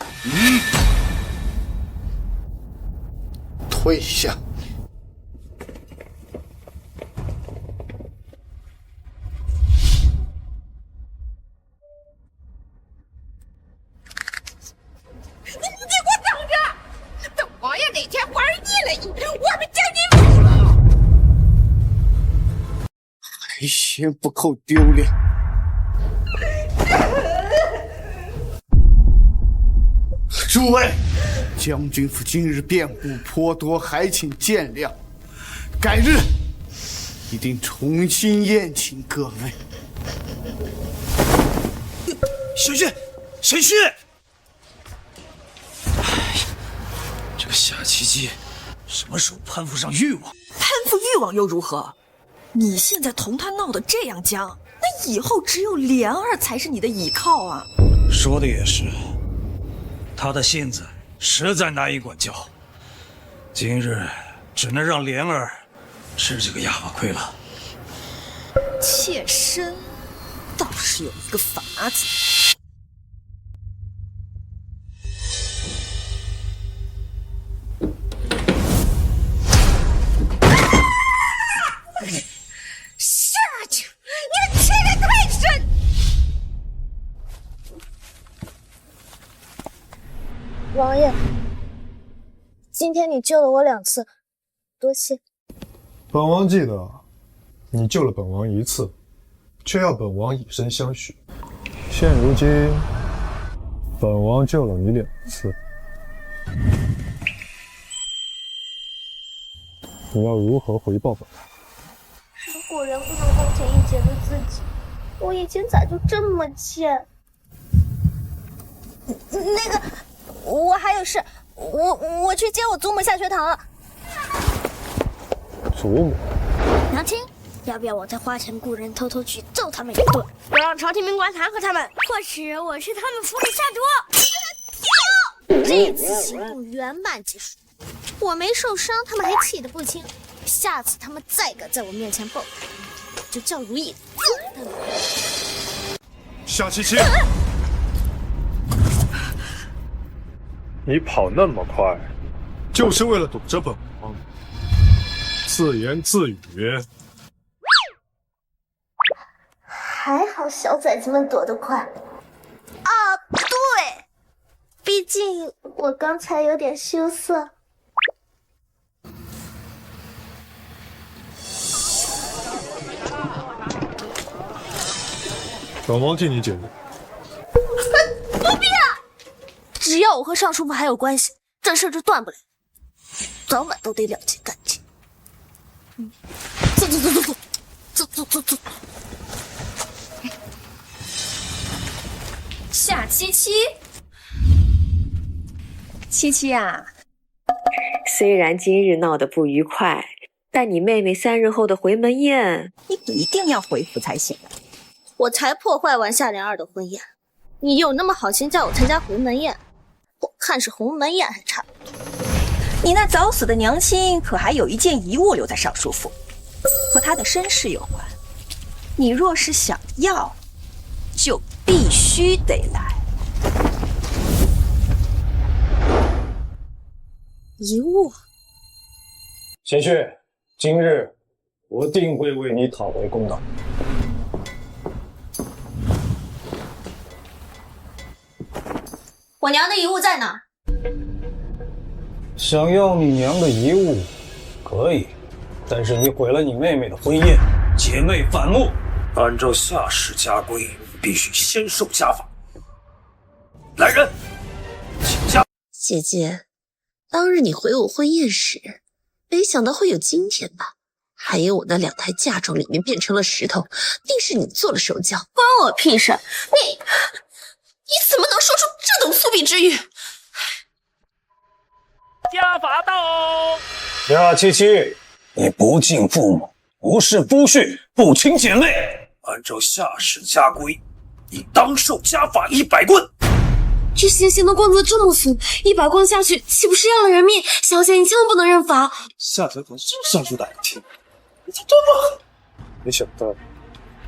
退下！你给我等着！等王爷哪天玩腻了你，我们将军服了！还嫌不够丢脸？诸位，将军府今日变故颇多，还请见谅。改日一定重新宴请各位。小旭，小旭！哎呀，这个夏七七什么时候攀附上誉王？攀附誉王又如何？你现在同他闹得这样僵，那以后只有莲儿才是你的倚靠啊！说的也是，他的性子实在难以管教，今日只能让莲儿吃这个哑巴亏了。妾身倒是有一个法子。夏秋，你吃的太深！王爷，今天你救了我2次，多谢。本王记得，你救了本王1次，却要本王以身相许。现如今，本王救了你2次，你要如何回报本王？如果人不能共情一劫的自己，我以前咋就这么贱？那个，我还有事，我去接我祖母下学堂了。祖母，娘亲，要不要我再花钱雇人偷偷去揍他们一顿，要让朝廷命官弹劾他们，或许我去他们府里下停！这次行动圆满结束，我没受伤，他们还气得不轻。下次他们再敢在我面前报复，就叫如意揍他们。夏七七，你跑那么快，就是为了躲着本王，自言自语。还好小崽子们躲得快。啊，对，毕竟我刚才有点羞涩。本王替你解围。不必啊！只要我和尚书府还有关系，这事就断不了，早晚都得了结干净。走。夏七七，七七啊，虽然今日闹得不愉快，但你妹妹3日后的回门宴，你一定要回府才行。我才破坏完夏莲儿的婚宴，你有那么好心叫我参加回门宴？我看是鸿门宴还差不多。你那早死的娘亲可还有一件遗物留在尚书府，和她的身世有关。你若是想要，就必须得来。遗物？贤婿，今日我定会为你讨回公道。我娘的遗物在哪儿？想要你娘的遗物，可以，但是你毁了你妹妹的婚宴，姐妹反目，按照夏氏家规，必须先受家法。来人，请家。姐姐，当日你回我婚宴时，没想到会有今天吧？还有我那2台嫁妆里面变成了石头，定是你做了手脚。关我屁事！你怎么能说出这等粗鄙之语？家法到！夏七七，你不敬父母，无视夫婿，不亲姐妹，按照夏氏家规，你当受家法100棍。这行刑的棍子这么粗，100棍下去，岂不是要了人命？小姐，你千万不能认罚。夏泽国真上书歹听，你咋这么狠？没想到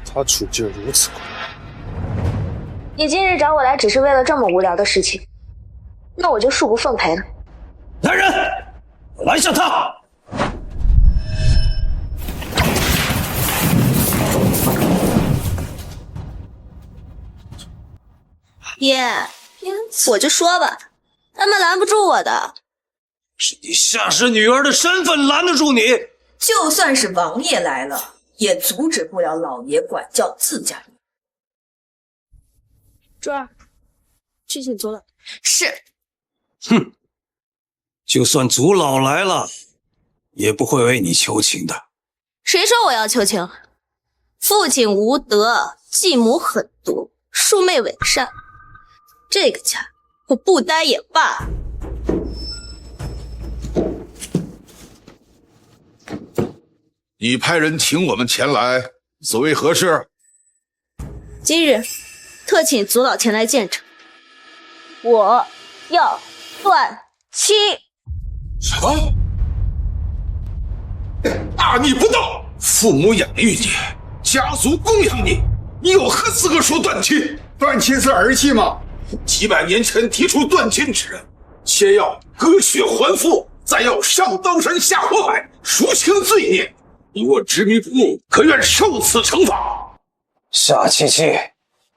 他处境如此困难。你今日找我来，只是为了这么无聊的事情，那我就恕不奉陪了。来人，拦下他！爷，我就说吧，他们拦不住我的。是你夏氏女儿的身份拦得住你？就算是王爷来了，也阻止不了老爷管教自家女。珠儿，去请左老。是。哼，就算祖老来了，也不会为你求情的。谁说我要求情？父亲无德，继母狠毒，庶妹伪善，这个家我不待也罢。你派人请我们前来，所为何事？今日特请祖老前来见证，我要断亲。什么？大逆不道！父母养育你，家族供养你，你有何资格说断亲？断亲是儿戏吗？几百年前提出断亲之人，先要割血还父，再要上刀山下火海，赎清罪孽。你我执迷不悟，可愿受此惩罚？夏七七，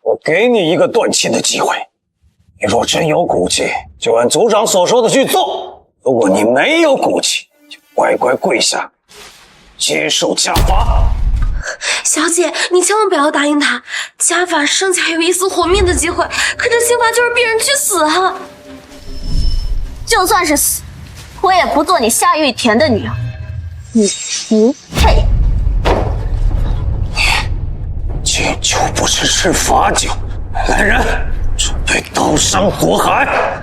我给你一个断亲的机会，你若真有骨气，就按族长所说的去做；如果你没有骨气，就乖乖跪下，接受家法。小姐，你千万不要答应他，家法剩下有一丝活命的机会，可这刑罚就是逼人去死啊！就算是死，我也不做你夏玉田的女儿，你不配。敬酒不吃吃罚酒，来人，准备刀山火海。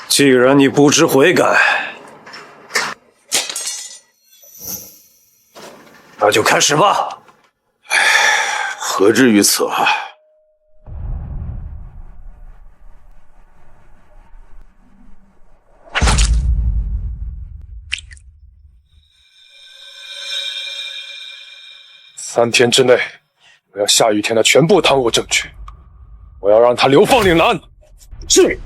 既然你不知悔改，那就开始吧。何至于此啊！3天之内，我要夏雨田的全部贪污证据，我要让他流放岭南。是。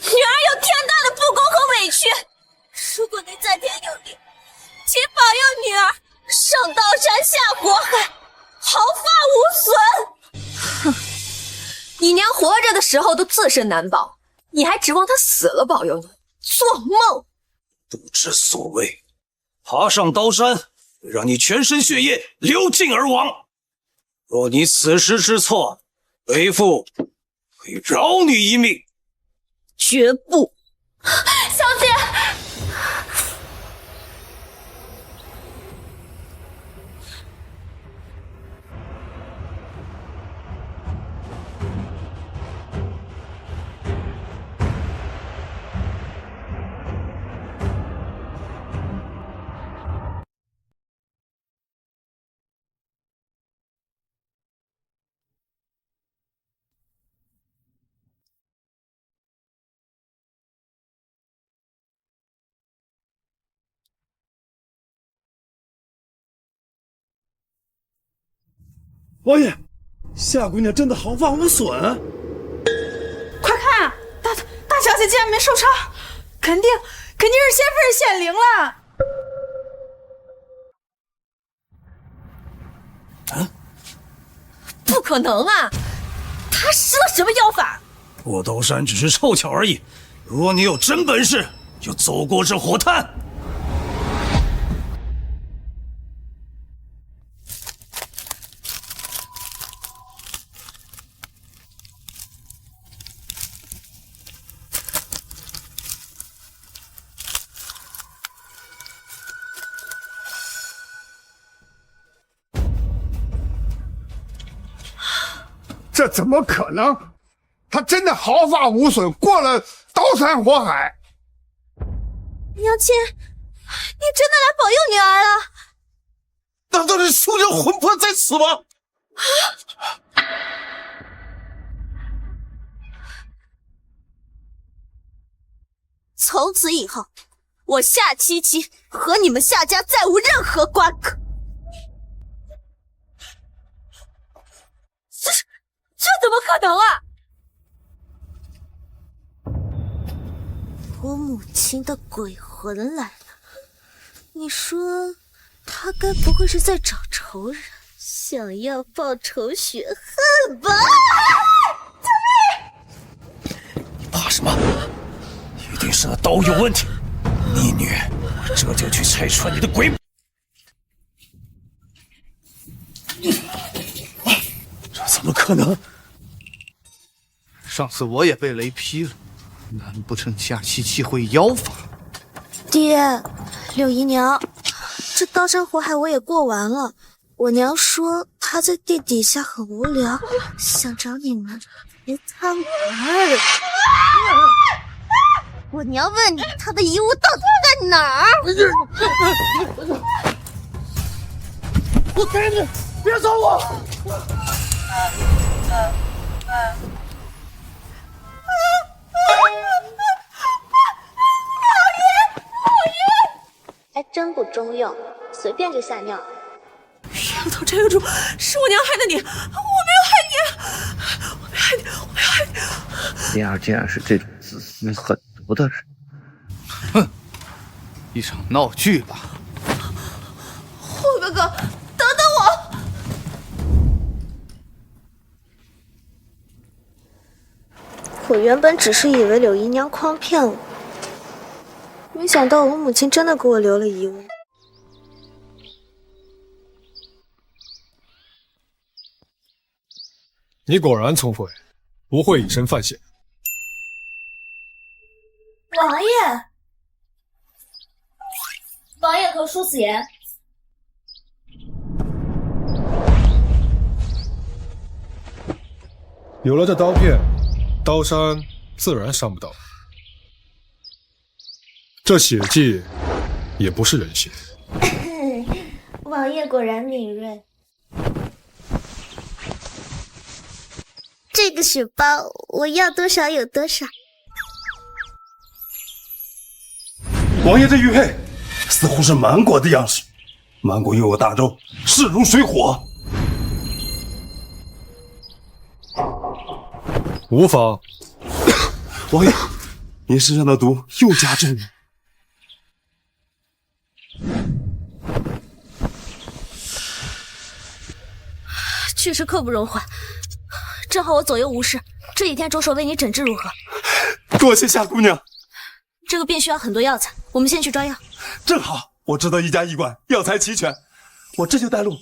女儿有天大的不公和委屈，如果能在天有灵，时候都自身难保，你还指望他死了保佑你？做梦！不知所谓，爬上刀山，会让你全身血液流尽而亡。若你此时知错，为父会饶你一命。绝不！小姐。王爷，夏姑娘真的毫发无损。快看，大小姐竟然没受伤，肯定是仙妃显灵了。不可能啊！她施了什么妖法？破刀山只是凑巧而已，若你有真本事，就走过这火炭。这怎么可能？他真的毫发无损，过了刀山火海。娘亲，你真的来保佑女儿了？难道是兄长魂魄在此吗？从此以后，我夏七七和你们夏家再无任何瓜葛。这怎么可能啊！我母亲的鬼魂来了，你说她该不会是在找仇人，想要报仇雪恨吧？你怕什么？一定是那刀有问题！逆女，我这就去拆穿你的鬼！这怎么可能？上次我也被雷劈了，难不成夏七七会妖法？爹，柳姨娘，这刀山火海我也过完了。我娘说她在地底下很无聊，想找你们陪她玩。我娘问你，她的遗物到底在哪儿？我给你，别找我！还真不中用，随便就吓尿。丫头，这个主是我娘害的你，我没有害你，我没害你，我没害你。莲儿竟然是这种自私狠毒的人，哼，一场闹剧吧。霍哥哥，等等我！我原本只是以为柳姨娘诓骗我，没想到我母亲真的给我留了遗物。你果然聪慧，不会以身犯险。王爷，王爷和叔子言。有了这刀片，刀山自然伤不到。这血迹也不是人血。王爷果然敏锐。这个血包我要多少有多少。王爷这玉佩似乎是蛮国的样式，蛮国又有大咒，势如水火。无妨。王爷，您身上的毒又加重了。确实刻不容缓，正好我左右无事，这几天着手为你诊治如何？多谢夏姑娘。这个病需要很多药材，我们先去抓药。正好，我知道一家医馆，药材齐全，我这就带路。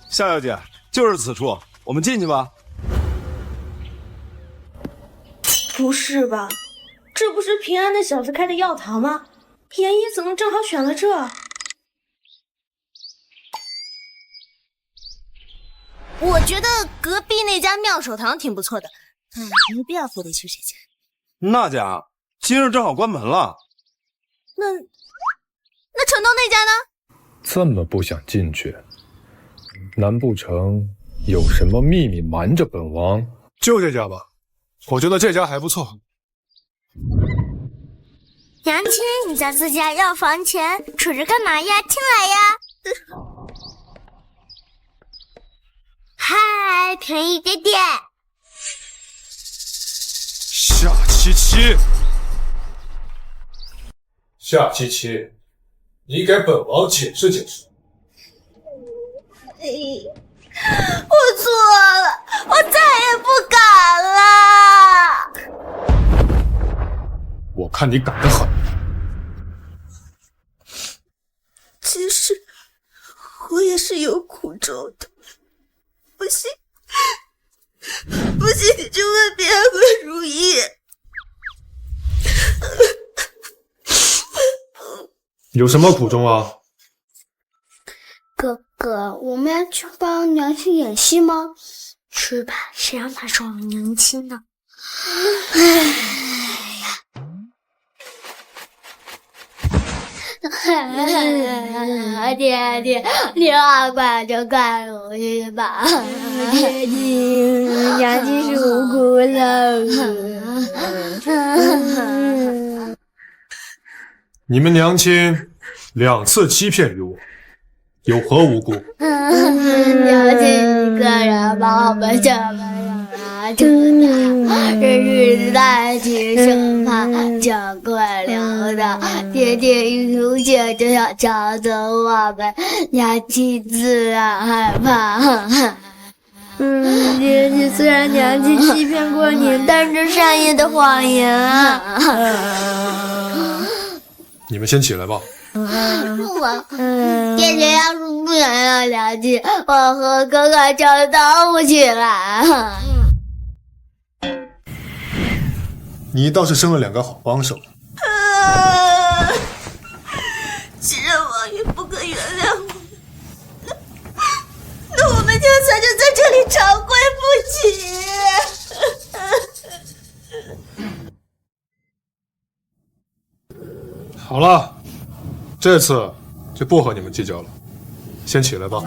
夏小姐，就是此处，我们进去吧。不是吧？这不是平安那小子开的药堂吗？严姨怎么正好选了这？我觉得隔壁那家妙手堂挺不错的，没必要非得去这家。那家今日正好关门了。那城东那家呢？这么不想进去，难不成有什么秘密瞒着本王？就这家吧，我觉得这家还不错。娘亲，你在自家药房前杵着干嘛呀？进来呀！嗨，便宜点点。夏七七，夏七七，你给本王解释解释。我错了，我再也不敢了。我看你敢得很。其实我也是有苦衷的，不信你就问别和如意。有什么苦衷啊？哥哥，我们要去帮娘亲演戏吗？去吧，谁让她是我们娘亲呢？爹爹，你好快就快回去吧。爹爹，娘亲是无辜的。你们娘亲2次欺骗于我，有何无辜？娘亲一个人把我们这么长大，这日子太轻，生怕掌柜留的。爹爹一出现就要找走我们，娘亲自然害怕。爹爹，虽然娘亲欺骗过你，但是这善意的谎言啊！你们先起来吧。爹爹要是不想要娘亲，我和哥哥就都不起来。你倒是生了2个好帮手。既然王爷不肯原谅我们，那我们娘仨就在这里长跪不起。好了，这次就不和你们计较了，先起来吧。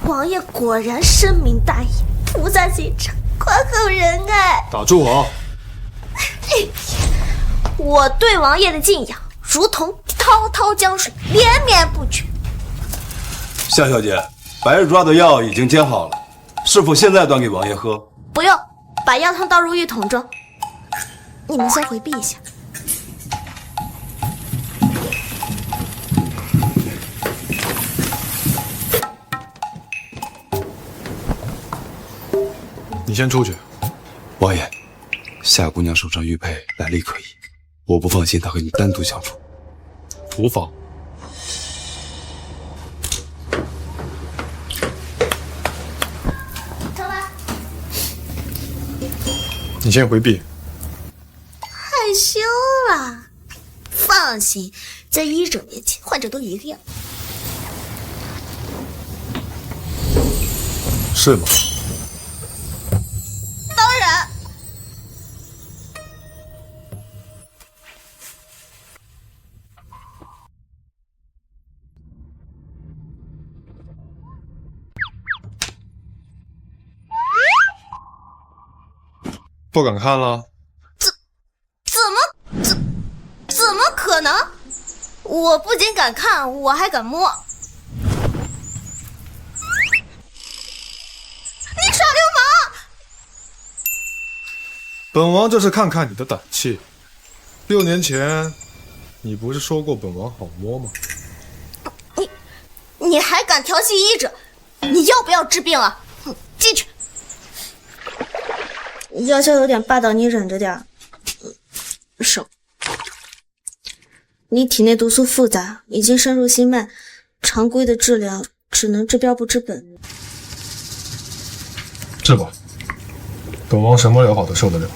王爷果然深明大义，菩萨心肠，宽厚仁爱。打住啊！我对王爷的敬仰如同滔滔江水，连绵不绝。夏小姐，白日抓的药已经煎好了，是否现在端给王爷喝？不用，把药汤倒入浴桶中。你们先回避一下。你先出去。王爷，夏姑娘手上玉佩来历可疑，我不放心她和你单独相处。无妨。你先回避。害羞了？放心，在医者面前，患者都一个样。是吗？当然。不敢看了？怎么可能？我不仅敢看，我还敢摸。你耍流氓！本王这是看看你的胆气。6年前，你不是说过本王好摸吗？你还敢调戏医者？你要不要治病啊？进去。药效有点霸道，你忍着点。手，你体内毒素复杂，已经深入心脉，常规的治疗只能治标不治本。治吧，本王什么疗法都受得了。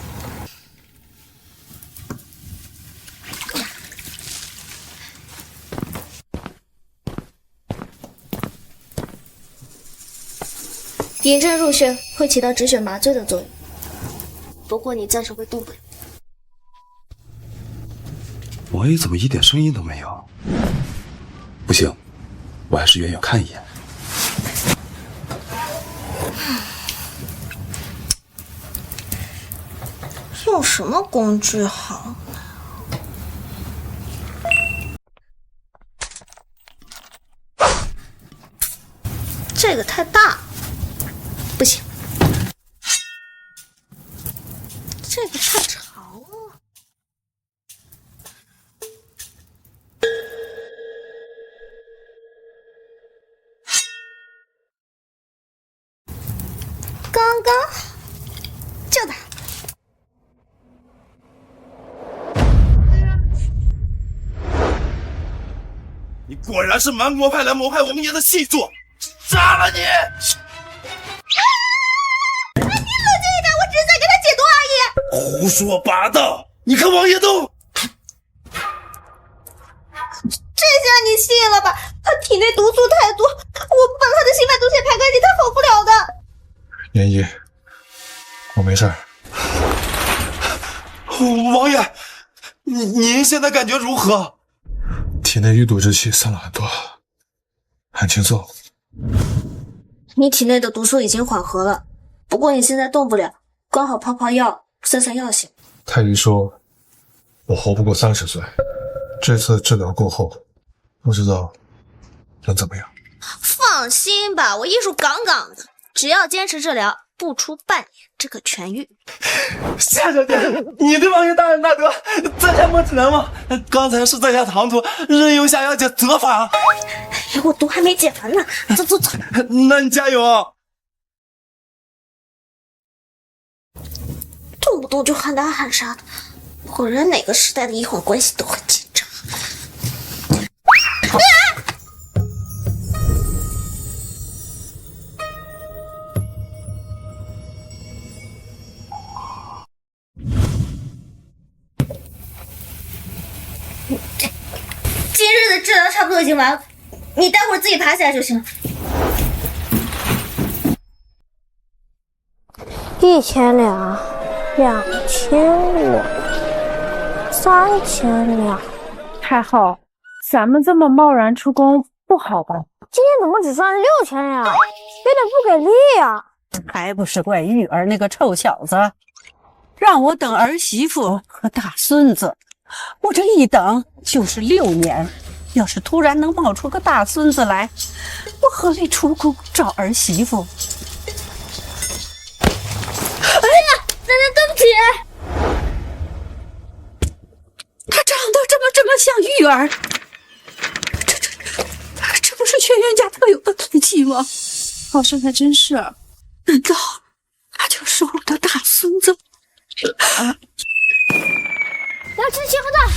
饮鸩入血会起到止血麻醉的作用，不过你暂时会动不了。王爷怎么一点声音都没有？不行，我还是远远看一眼。用什么工具好？这个太大，不行。这个太长了。刚刚好，就它。你果然是蛮国派来谋害王爷的细作，杀了你！你冷静一点，我只是在给他解毒而已。胡说八道！你看王爷都……这下你信了吧？他体内毒素太多，我不把他的心脉毒血排干净，他好不了的。莲姨，我没事儿。王爷，您现在感觉如何？体内淤堵之气散了很多，很轻松。你体内的毒素已经缓和了，不过你现在动不了，刚好泡药，散散药性。太医说，我活不过30岁。这次治疗过后，不知道能怎么样。放心吧，我医术杠杠的，只要坚持治疗，不出半年，这个痊愈。夏小姐，你对王爷大恩大德，在下莫齿难忘。刚才是在下唐突，任由夏小姐责罚。我毒还没解完呢，走。那你加油。动不动就喊打喊杀的，果然哪个时代的医患关系都很紧张。今日的治疗差不多已经完了，你待会儿自己爬起来就行了。1000两，2500，3000两。太后，咱们这么贸然出宫不好吧？今天怎么只算6000两？有点不给力呀！还不是怪玉儿那个臭小子，让我等儿媳妇和大孙子，我这一等就是6年。要是突然能冒出个大孙子来，我何必出宫找儿媳妇？哎呀，奶奶对不起。他长得这么像玉儿，这不是轩辕家特有的毒气吗？好像还真是。难道他就是我的大孙子？要吃西瓜蛋，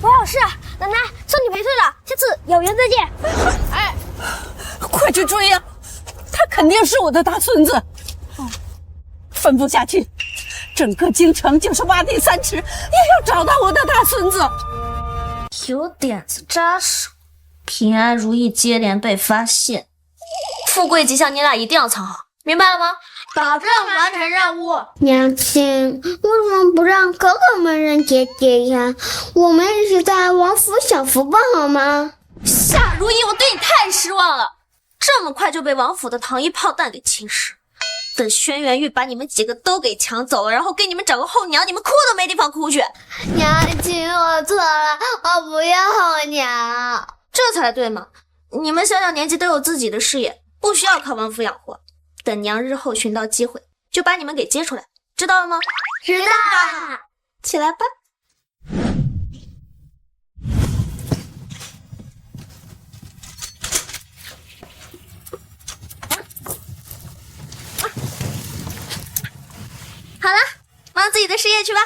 我有事，奶奶送你陪睡了，下次有缘再见。哎，快去追呀！他肯定是我的大孙子。吩咐下去，整个京城就是挖地3尺，也要找到我的大孙子。有点子扎手，平安如意接连被发现，富贵吉祥，你俩一定要藏好，明白了吗？保证完成任务。娘亲，为什么不让哥哥们认姐姐呀？我们一起在王府享福吧，好吗？夏如意，我对你太失望了，这么快就被王府的糖衣炮弹给侵蚀。等轩辕玉把你们几个都给抢走了，然后给你们找个后娘，你们哭都没地方哭去。娘亲，我错了，我不要后娘。这才对嘛！你们小小年纪都有自己的事业，不需要靠王府养活。等娘日后寻到机会，就把你们给接出来，知道了吗？知道。起来吧。好了，忙自己的事业去吧。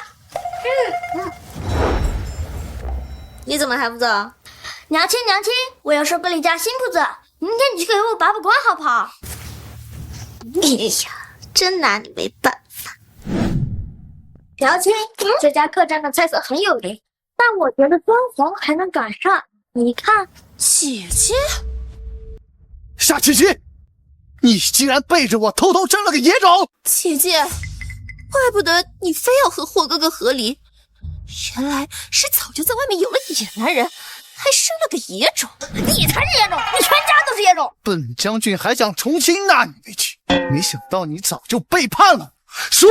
你怎么还不走？娘亲，我要收购了一家新铺子，明天你去给我把关好不好？哎呀，真拿你没办法。娘亲，这家客栈的菜色很有名，但我觉得装潢还能赶上。你看，姐姐，夏琪琪，你竟然背着我偷偷生了个野种！姐姐，怪不得你非要和霍哥哥和离，原来是早就在外面有了野男人，还生了个野种。你才是野种，你全家都是野种。本将军还想重新纳你为妻，没想到你早就背叛了。说，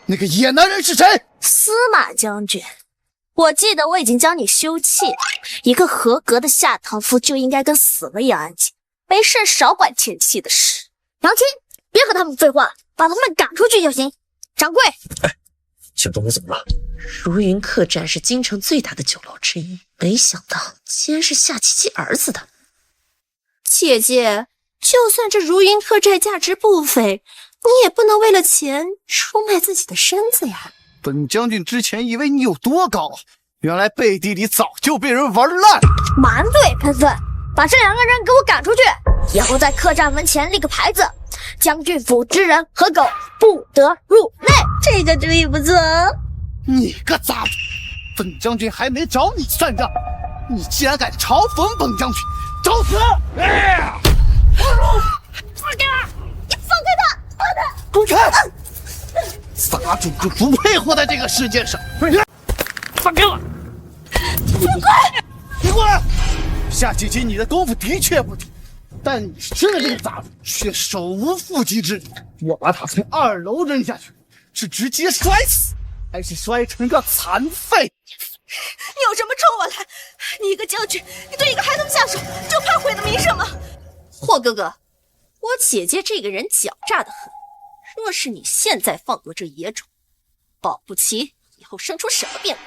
那个野男人是谁？司马将军，我记得我已经将你休弃了。一个合格的下堂夫就应该跟死了一样安静，没事少管前妻的事。娘亲，别和他们废话，把他们赶出去就行。掌柜，小东，你怎么了？如云客栈是京城最大的酒楼之一，没想到竟然是夏琪琪儿子的。姐姐，就算这如云客栈价值不菲，你也不能为了钱出卖自己的身子呀。本将军之前以为你有多高，原来背地里早就被人玩烂。满嘴喷粪，把这两个人给我赶出去，以后在客栈门前立个牌子，将军府之人和狗不得入内。这个主意不错。你个杂种，本将军还没找你算账，你竟然敢嘲讽本将军，找死！放开他！你放开他！放开！滚开！杂种就不配活在这个世界上！放开我！放开！别过来！夏姐姐，你的功夫的确不低，但你生的这个杂种却手无缚鸡之力。我把他从2楼扔下去，是直接摔死，还是摔成个残废？你有什么冲我来？你一个将军，你对一个孩童下手，就怕毁了名声吗？霍哥哥，我姐姐这个人狡诈的很，若是你现在放过这野种，保不齐以后生出什么变故。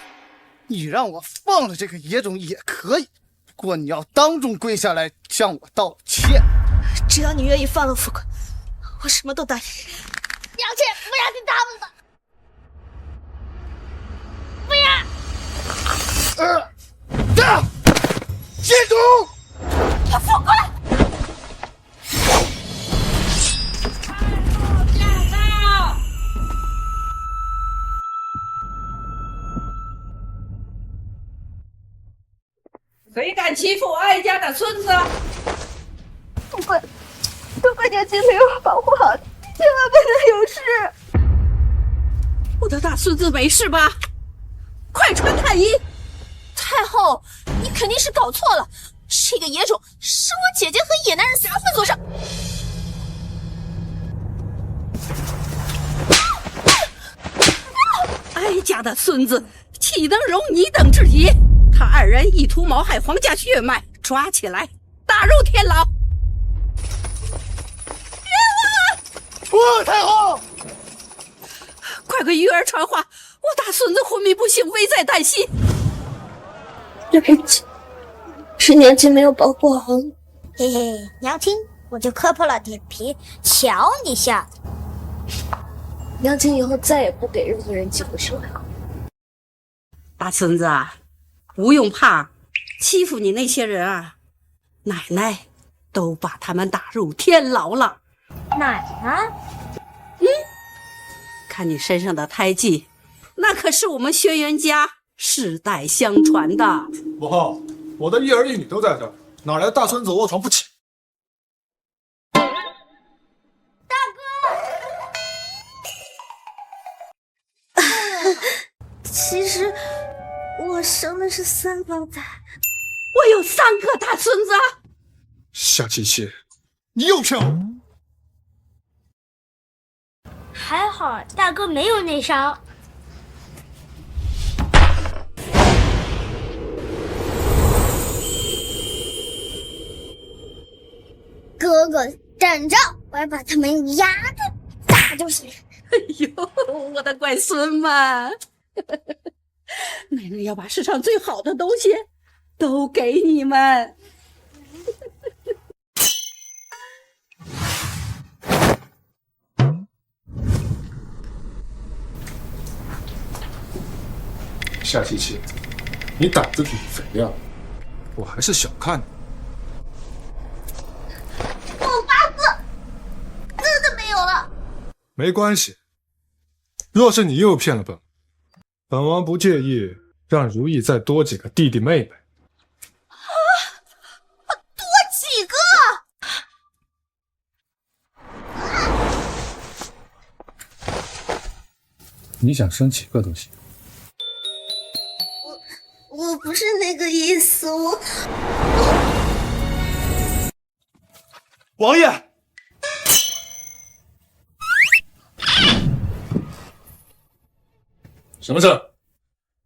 你让我放了这个野种也可以，不过你要当众跪下来向我道歉。只要你愿意放了富贵，我什么都答应。娘亲，不要听他们的，不要！接住！富贵！谁敢欺负哀家的孙子？富贵娘亲没有保护好，千万不能有事。我的大孙子没事吧？快传太医！太后，你肯定是搞错了，这个野种是我姐姐和野男人撒混所生。哀家的孙子岂能容你等之疑？他2人意图谋害皇家血脉，抓起来打入天牢。太后，快给玉儿传话，我大孙子昏迷不醒，危在旦夕。对不起，是娘亲没有保护好你。嘿嘿，娘亲，我就磕破了脸皮，瞧你吓的。娘亲以后再也不给任何人机会伤害我。大孙子啊，不用怕，欺负你那些人啊，奶奶都把他们打入天牢了。奶奶？看你身上的胎记，那可是我们轩辕家世代相传的。母后，我的一儿一女都在这儿，哪来的大孙子卧床不起？其实我生的是3胞胎，我有3个大孙子。夏琪琪，你又骗我！还好大哥没有内伤。哥哥站着，我要把他们压着打就是。哎呦，我的乖孙们，奶奶要把世上最好的东西都给你们。夏琪琪，你胆子挺肥呀，我还是小看你。我八字真的没有了。没关系，若是你又骗了本王不介意让如意再多几个弟弟妹妹。多几个？你想生几个都行。我不是那个意思，王爷，什么事？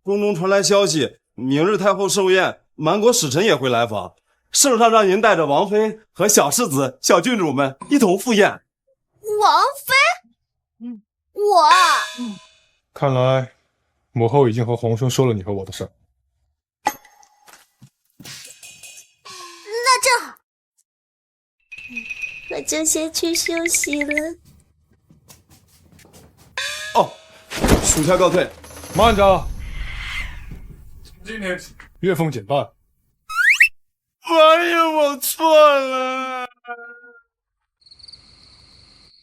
宫中传来消息，明日太后寿宴，蛮国使臣也会来访，圣上让您带着王妃和小世子、小郡主们一同赴宴。王妃？我啊？看来母后已经和皇兄说了你和我的事儿。那正好，我就先去休息了。哦，属下告退。慢着，今天起月俸减半。王爷，我错了。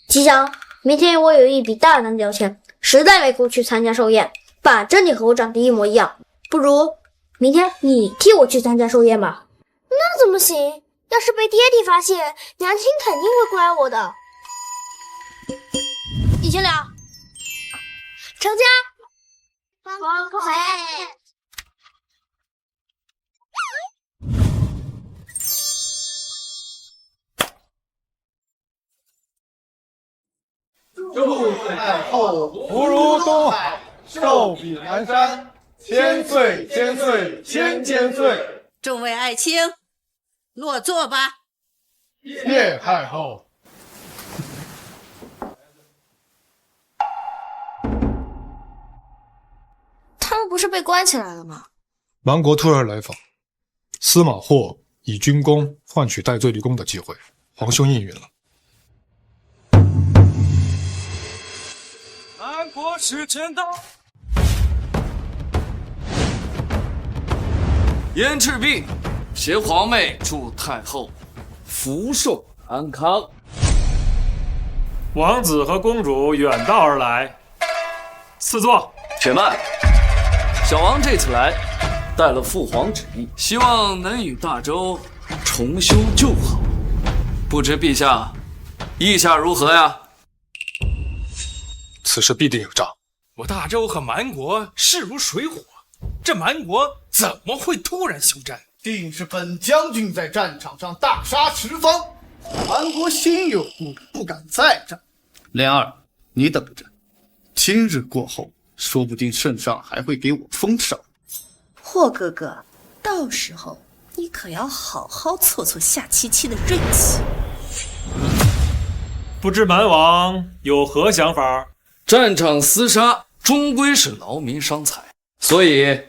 吉祥，明天我有一笔大单交钱，实在没空去参加寿宴，反正你和我长得一模一样，不如明天你替我去参加寿宴吧。那怎么行？要是被爹地发现，娘亲肯定会怪我的。一千两，成交。方奎，祝太后福如东海，寿比南山，千岁千岁千千岁。众位爱卿，落座吧。谢太后。他们不是被关起来了吗？蛮国突然来访，司马霍以军功换取戴罪立功的机会，皇兄应允了。蛮国使臣到。燕赤壁携皇妹祝太后福寿安康。王子和公主远道而来，赐座。且慢，小王这次来带了父皇旨意，希望能与大周重修旧好。不知陛下意下如何呀？此事必定有诈。我大周和蛮国势如水火，这蛮国怎么会突然休战？定是本将军在战场上大杀十方，蛮国心有顾虑，不敢再战。莲儿，你等着，今日过后，说不定圣上还会给我封赏。霍哥哥，到时候你可要好好挫挫夏七七的锐气。不知蛮王有何想法？战场厮杀终归是劳民伤财，所以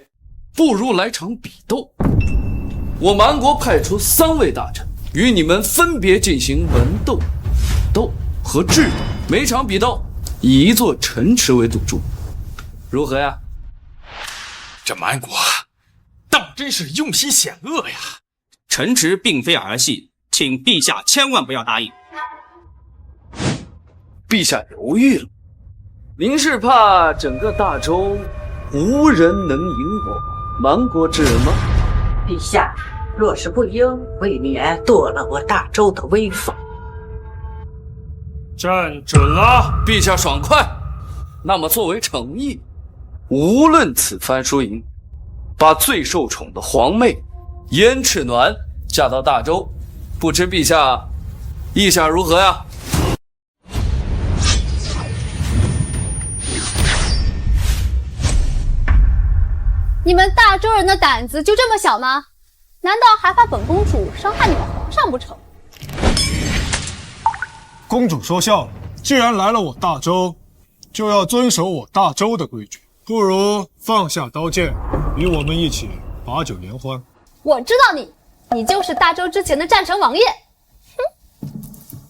不如来场比斗。我蛮国派出3位大臣，与你们分别进行文斗、武斗和智斗，每场比斗以一座城池为赌注，如何呀？这蛮国当真是用心险恶呀！城池并非儿戏，请陛下千万不要答应。陛下犹豫了，您是怕整个大周无人能赢我蛮国之人吗？陛下若是不应，未免夺了我大周的威风。站准了！陛下爽快。那么作为诚意，无论此番输赢，把最受宠的皇妹燕赤鸾嫁到大周，不知陛下意下如何呀？你们大周人的胆子就这么小吗？难道还怕本公主伤害你们皇上不成？公主说笑了，既然来了我大周，就要遵守我大周的规矩。不如放下刀剑，与我们一起把酒言欢。我知道你就是大周之前的战神王爷。哼，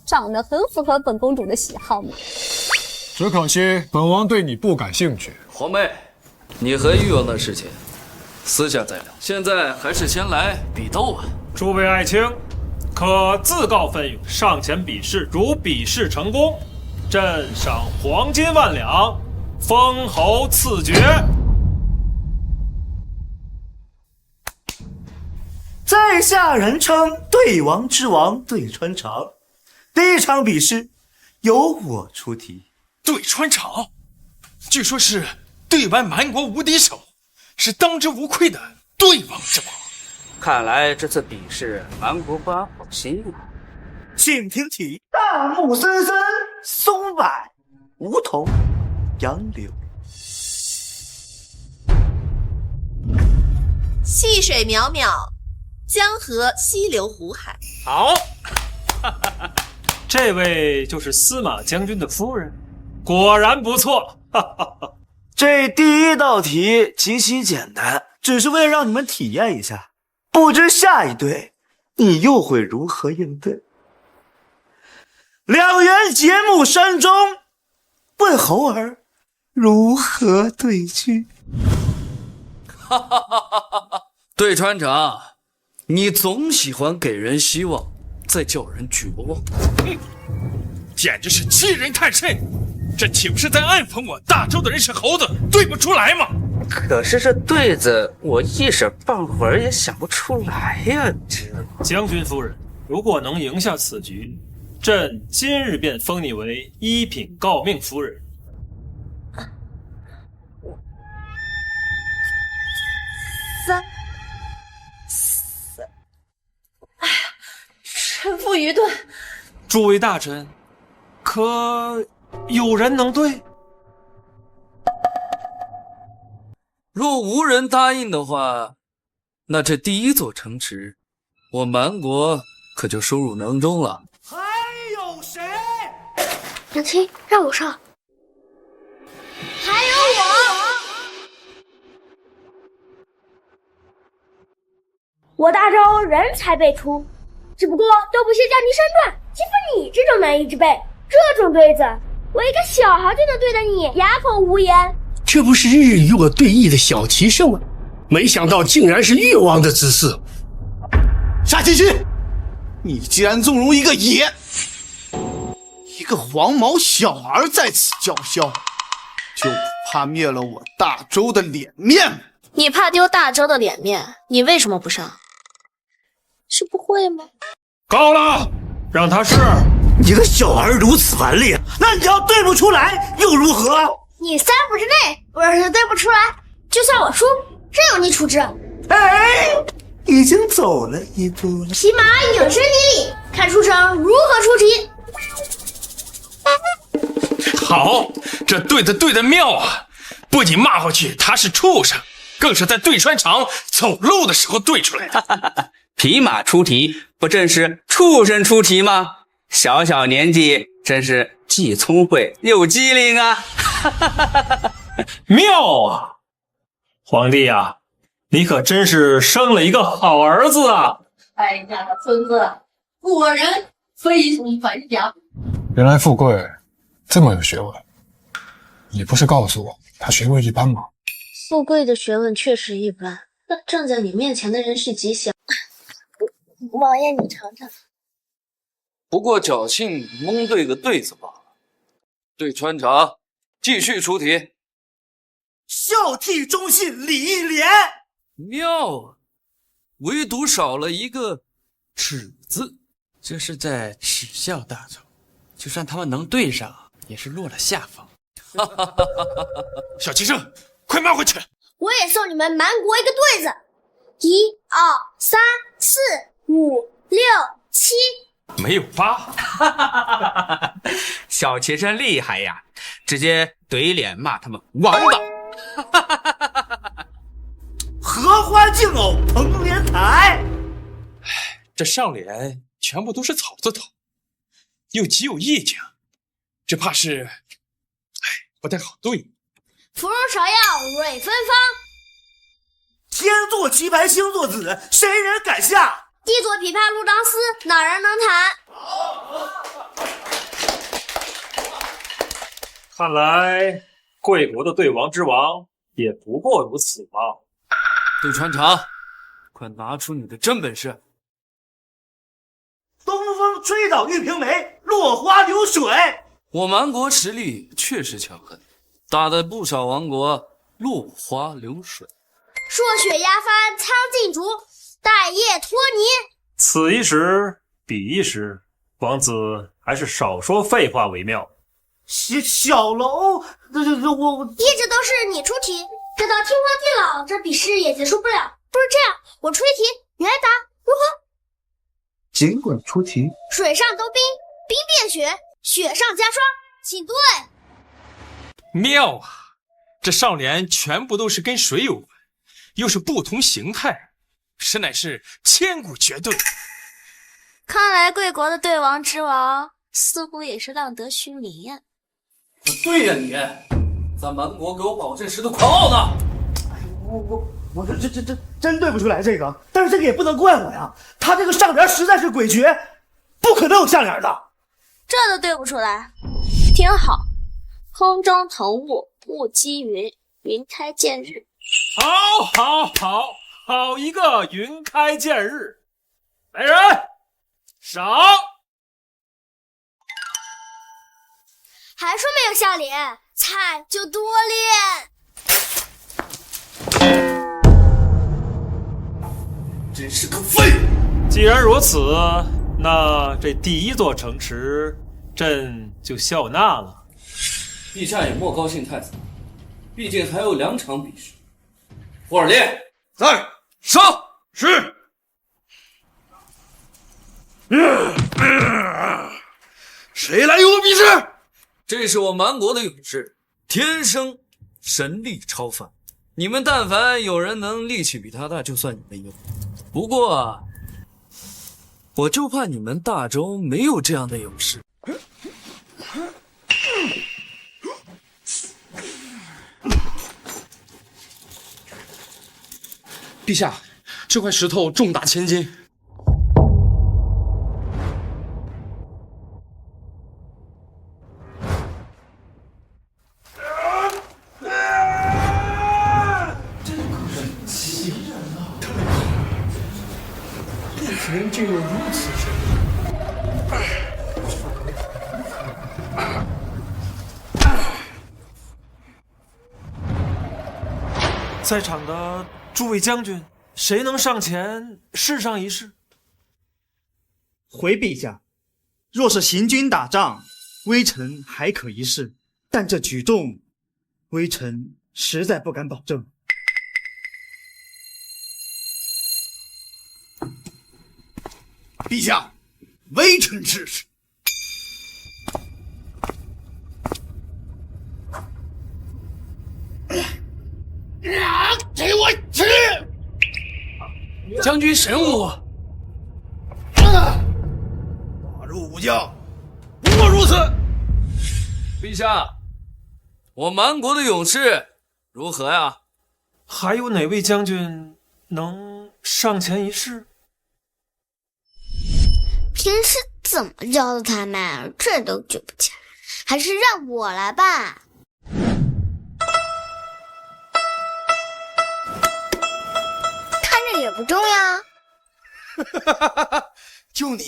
长得很符合本公主的喜好嘛。只可惜本王对你不感兴趣。皇妹，你和誉王的事情私下再聊，现在还是先来比斗吧。诸位爱卿，可自告奋勇上前比试，如比试成功，朕赏黄金万两，封侯赐爵。在下人称对王之王对穿肠，第一场比试由我出题。对穿肠，据说是对完蛮国无敌手，是当之无愧的对王之王。看来这次比试蛮国不安好心啊。请听题：大木森森，松柏梧桐杨柳。细水渺渺，江河西流湖海。好，这位就是司马将军的夫人，果然不错。这第一道题极其简单，只是为了让你们体验一下，不知下一对你又会如何应对。两员节目山中，问猴儿如何对局。对船长，你总喜欢给人希望，再叫人绝望。简直是欺人太甚！这岂不是在暗讽我大周的人是猴子，对不出来吗？可是这对子我一时半会儿也想不出来呀。将军夫人，如果能赢下此局，朕今日便封你为一品诰命夫人。3、4，哎呀，臣妇愚钝。诸位大臣，可有人能对？若无人答应的话，那这第一座城池，我蛮国可就收入囊中了。还有谁？娘亲，让我上。还有我。我大周人才辈出，只不过都不屑叫你身段，欺负你这种难易之辈。这种对子，我一个小孩就能对得你哑口无言。这不是日日与我对弈的小棋圣吗？没想到竟然是誉王的姿色。夏七七，你既然纵容一个野，一个黄毛小儿在此叫嚣，就怕灭了我大周的脸面。你怕丢大周的脸面，你为什么不上？是不会吗？够了，让他试。你个小儿如此顽劣，那你要对不出来又如何？你3步之内不是对不出来，就算我输，任由你处置。哎，已经走了一步了。匹马应声拟礼，看书生如何出题。好，这对的对的妙啊！不仅骂回去他是畜生，更是在对穿肠走路的时候对出来的。匹马出题，不正是畜生出题吗？小小年纪，真是既聪慧又机灵啊！妙啊！皇帝啊，你可真是生了一个好儿子啊！哎呀，孙子果然非同凡响。原来富贵这么有学问，你不是告诉我他学问一般吗？富贵的学问确实一般，那站在你面前的人是吉祥。王爷，你尝尝。不过侥幸蒙对个对子罢了。对穿肠，继续出题。孝悌忠信礼义廉。妙啊，唯独少了一个耻字。这是在耻笑大周，就算他们能对上，也是落了下风。小齐胜，快骂回去！我也送你们蛮国一个对子：1、2、3、4、5、6、7。没有8。小齐生厉害呀，直接怼脸骂他们王八。荷花竞偶彭莲台。这上联全部都是草字头，又极有意境，这怕是，不太好对。芙蓉芍药蕊芬芳，天作棋盘星作子，谁人敢下？地作琵琶鹿当丝，哪人能弹？看来贵国的对王之王也不过如此吧。杜川长，快拿出你的真本事！东风吹倒玉萍梅，落花流水。我蛮国实力确实强横，打得不少王国落花流水。朔雪压帆苍劲竹，待叶拖泥。此一时，彼一时，王子还是少说废话为妙。小楼，我一直都是你出题，直到天荒地老，这比试也结束不了。不如这样，我出一题，你来答，如何？尽管出题。水上得冰，冰变雪，雪上加霜，请对。妙啊！这上联全部都是跟水有关，又是不同形态，实乃是千古绝对。看来贵国的对王之王似乎也是浪得虚名呀。对呀你，咱蛮国给我保证时的狂傲呢。我这真对不出来这个，但是这个也不能怪我呀，他这个上联实在是诡谲，不可能有下联的。这都对不出来。听好，空中腾雾，雾积云，云开见日。好一个云开见日！来人，赏。还说没有下联，菜就多练。真是个废物！既然如此，那这第一座城池，朕就笑纳了。陛下也莫高兴太早，毕竟还有2场比试。霍尔烈，在，上。是。谁来与我比试？这是我蛮国的勇士，天生神力超凡。你们但凡有人能力气比他大，就算你们赢。不过啊，我就怕你们大周没有这样的勇士。陛下，这块石头重达1000斤。人竟有如此神在场的诸位将军，谁能上前试上一试？回陛下，若是行军打仗，微臣还可一试，但这举重，微臣实在不敢保证。陛下，微臣试试。给我起！将军神武！大入武将，不过如此。陛下，我蛮国的勇士如何呀？还有哪位将军能上前一试？平时怎么教的他们，这都举不起来，还是让我来吧。看着也不重呀。就你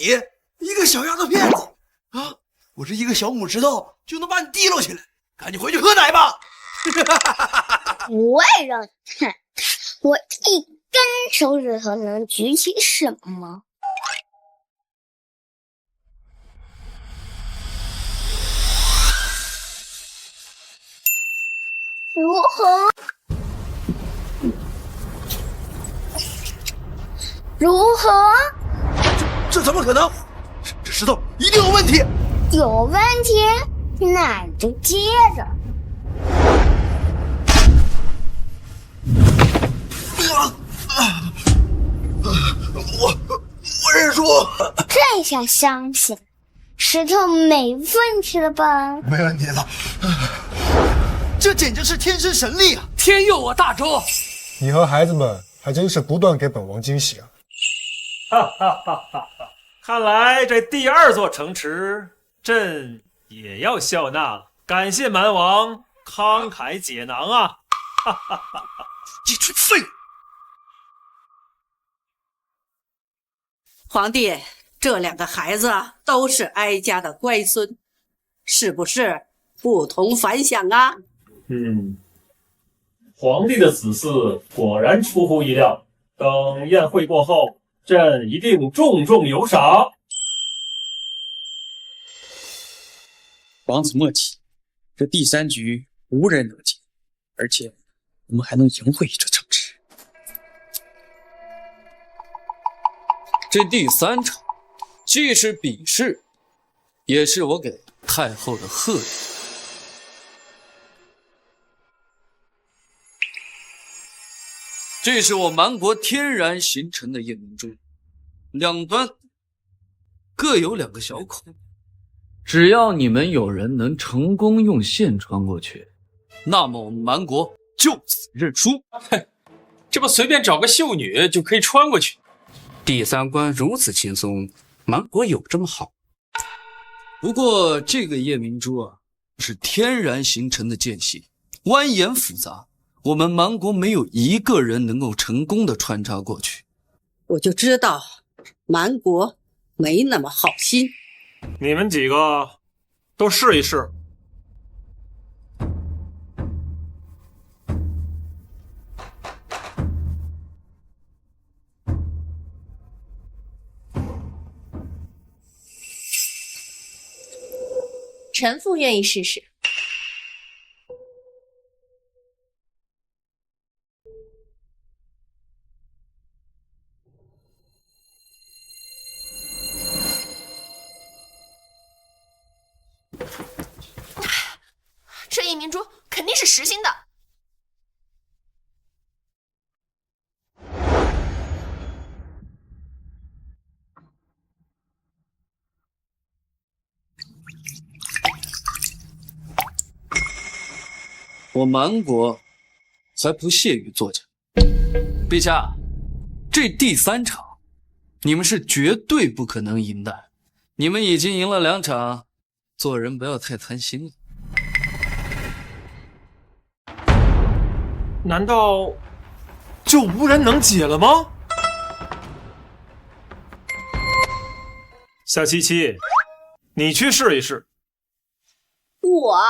一个小丫头片子啊！我这一个小拇指头就能把你提溜起来，赶紧回去喝奶吧！我也让你看，我一根手指头能举起什么？如何？如何？这怎么可能？这石头一定有问题！有问题？那你就接着。我认输。这下相信石头没问题了吧？没问题了。这简直是天生神力啊！天佑我大周！你和孩子们还真是不断给本王惊喜啊！哈哈哈哈哈！看来这第2座城池，朕也要笑纳了。感谢蛮王慷慨解囊啊！哈哈哈哈！一群废物！皇帝，这2个孩子都是哀家的乖孙，是不是不同凡响啊？皇帝的子嗣果然出乎意料。等宴会过后，朕一定重重有赏。王子莫急，这第3局无人能进，而且我们还能赢回这城池。这第3场既是比试，也是我给太后的贺礼。这是我蛮国天然形成的夜明珠，两端各有2个小孔，只要你们有人能成功用线穿过去，那么我们蛮国就此认输。这不随便找个秀女就可以穿过去？第3关如此轻松，蛮国有这么好？不过这个夜明珠啊，是天然形成的间隙，蜿蜒复杂，我们蛮国没有一个人能够成功的穿插过去。我就知道蛮国没那么好心。你们几个都试一试。臣妇愿意试试。这夜明珠肯定是实心的。我蛮国才不屑于作假。陛下，这第3场，你们是绝对不可能赢的。你们已经赢了2场，做人不要太贪心了。难道就无人能解了吗？夏七七，你去试一试。我？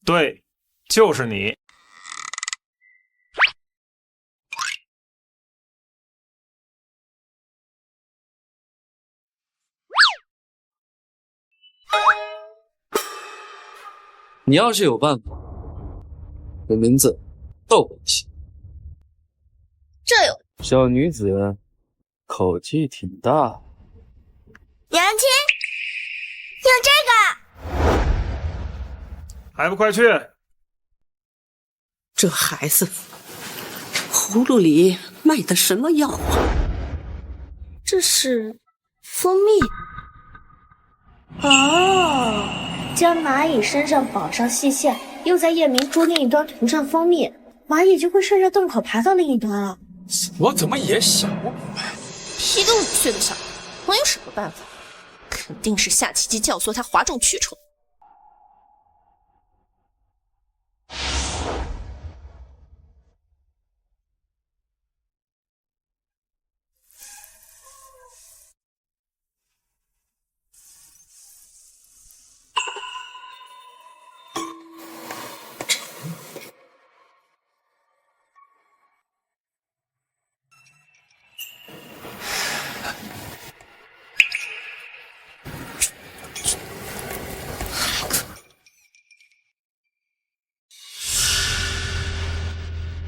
对，就是你。你要是有办法，我名字窦文熙。这有小女子口气挺大。娘亲，有这个。还不快去！这孩子葫芦里卖的什么药啊？这是蜂蜜。哦，将蚂蚁身上绑上细线，又在夜明珠另一端涂上蜂蜜，蚂蚁就会顺着洞口爬到另一端了。我怎么也想不明白，一个5岁的小孩能有什么办法？肯定是夏七七教唆他哗众取宠。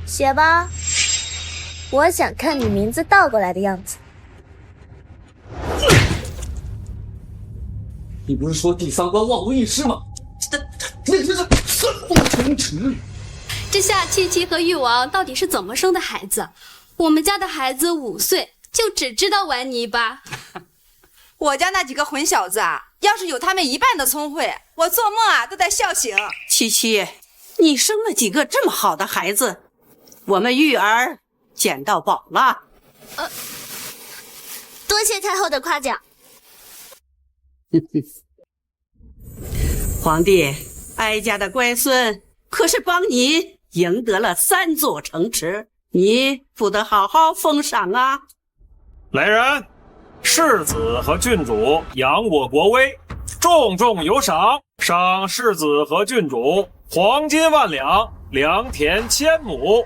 写吧，我想看你名字倒过来的样子。你不是说第3关万无一失吗？那这是三不成池。这夏七七和誉王到底是怎么生的孩子？我们家的孩子5岁就只知道玩泥巴。我家那几个混小子啊，要是有他们1半的聪慧，我做梦啊都得笑醒。七七，你生了几个这么好的孩子，我们玉儿捡到宝了。多谢太后的夸奖。皇帝，哀家的乖孙可是帮你赢得了3座城池，你不得好好封赏啊！来人，世子和郡主扬我国威，重重有赏，赏世子和郡主黄金1万两，良田1000亩。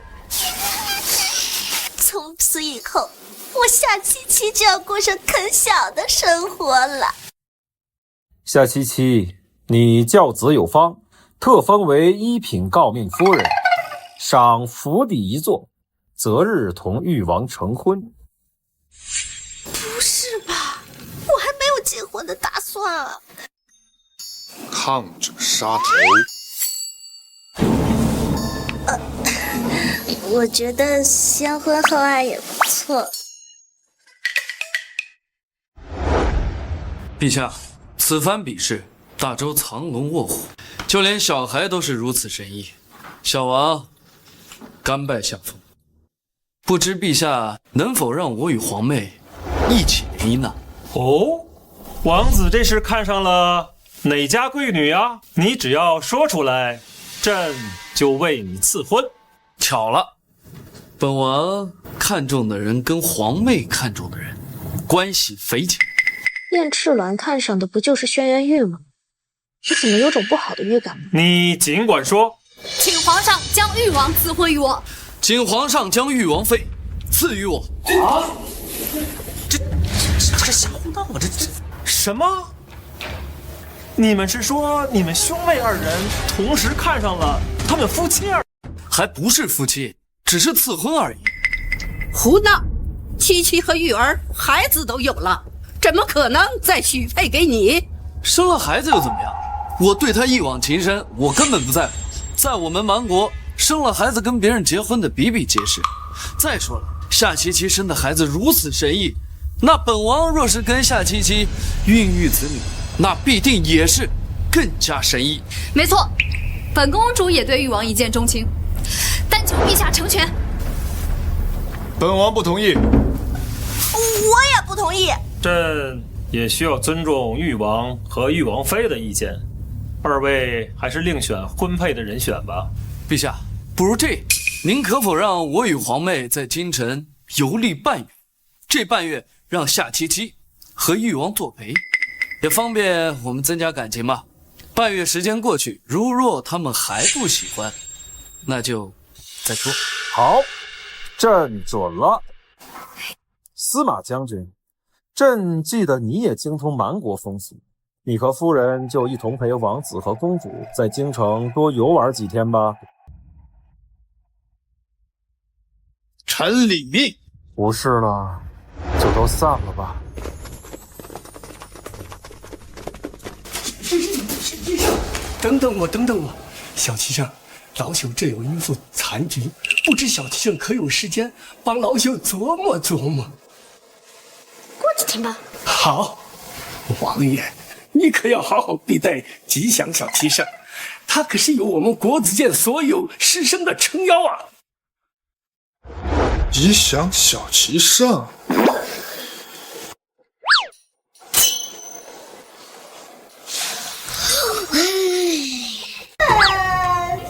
从此以后，我夏七七就要过上啃小的生活了。夏七七，你教子有方，特封为1品诰命夫人，赏府邸1座，择日同誉王成婚。不是吧？我还没有结婚的打算啊！抗旨杀头。我觉得先婚后爱也不错。陛下，此番比试，大周藏龙卧虎，就连小孩都是如此神意。小王甘拜下风，不知陛下能否让我与皇妹一起联姻呢？哦，王子这是看上了哪家贵女啊？你只要说出来，朕就为你赐婚。巧了，本王看中的人跟皇妹看中的人关系匪浅。燕赤鸾看上的不就是轩辕玉吗？我怎么有种不好的预感？你尽管说。请皇上将玉王赐婚于我。请皇上将玉王妃赐予我。啊！这瞎胡闹啊！这什么？你们是说你们兄妹2人同时看上了他们夫妻2？还不是夫妻，只是赐婚而已。胡闹！七七和玉儿孩子都有了，怎么可能再许配给你？生了孩子又怎么样？我对他一往情深，我根本不在乎。在我们蛮国，生了孩子跟别人结婚的比比皆是。再说了，夏七七生的孩子如此神异，那本王若是跟夏七七孕育子女，那必定也是更加神异。没错，本公主也对玉王一见钟情，但求陛下成全。本王不同意。我也不同意。朕也需要尊重玉王和玉王妃的意见，2位还是另选婚配的人选吧。陛下，不如这样，您可否让我与皇妹在京城游历半月？这半月让夏七七和玉王作陪，也方便我们增加感情嘛。半月时间过去，如若他们还不喜欢，那就再说。好，朕准了。司马将军，朕记得你也精通蛮国风俗，你和夫人就一同陪王子和公主在京城多游玩几天吧。臣领命。不是了，就都散了吧。等等我，小七圣，老朽这有一副残局，不知小七圣可有时间帮老朽琢磨琢磨。过几天吧。好，王爷，你可要好好对待吉祥小七圣，他可是有我们国子监所有师生的撑腰啊。吉祥小七圣。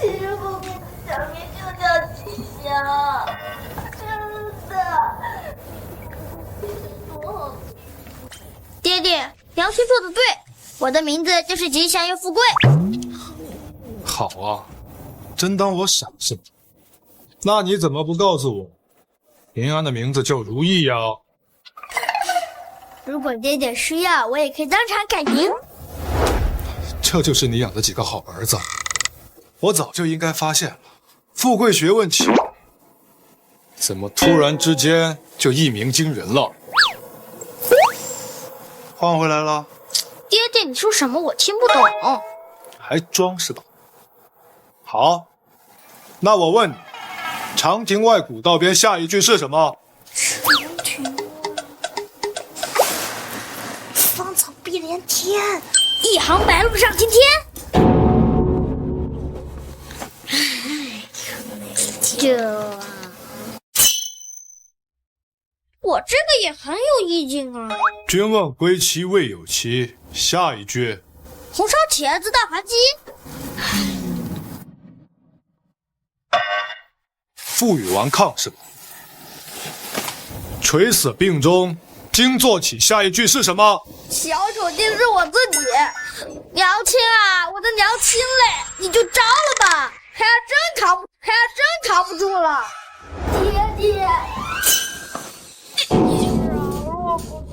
其实后面的小名就叫吉祥，真的。爹爹，杨希说的对，我的名字就是吉祥又富贵。好啊，真当我傻是吗？那你怎么不告诉我，平安的名字叫如意呀？如果爹爹需要，我也可以当场改名。这就是你养的几个好儿子，我早就应该发现了。富贵学问起，怎么突然之间就一鸣惊人了？换回来了？爹爹，你说什么？我听不懂。还装是吧？好，那我问你，长亭外古道边下一句是什么？长亭芳草碧连天，一行白鹭上青天。这……我这个也很有意境啊！君问归期未有期，下一句。红烧茄子大盘鸡。负隅顽抗是吧？垂死病中惊坐起，下一句是什么？小丑竟是我自己，娘亲啊，我的娘亲嘞，你就招了吧，还要真扛不住了，爹爹，你就饶了我吧，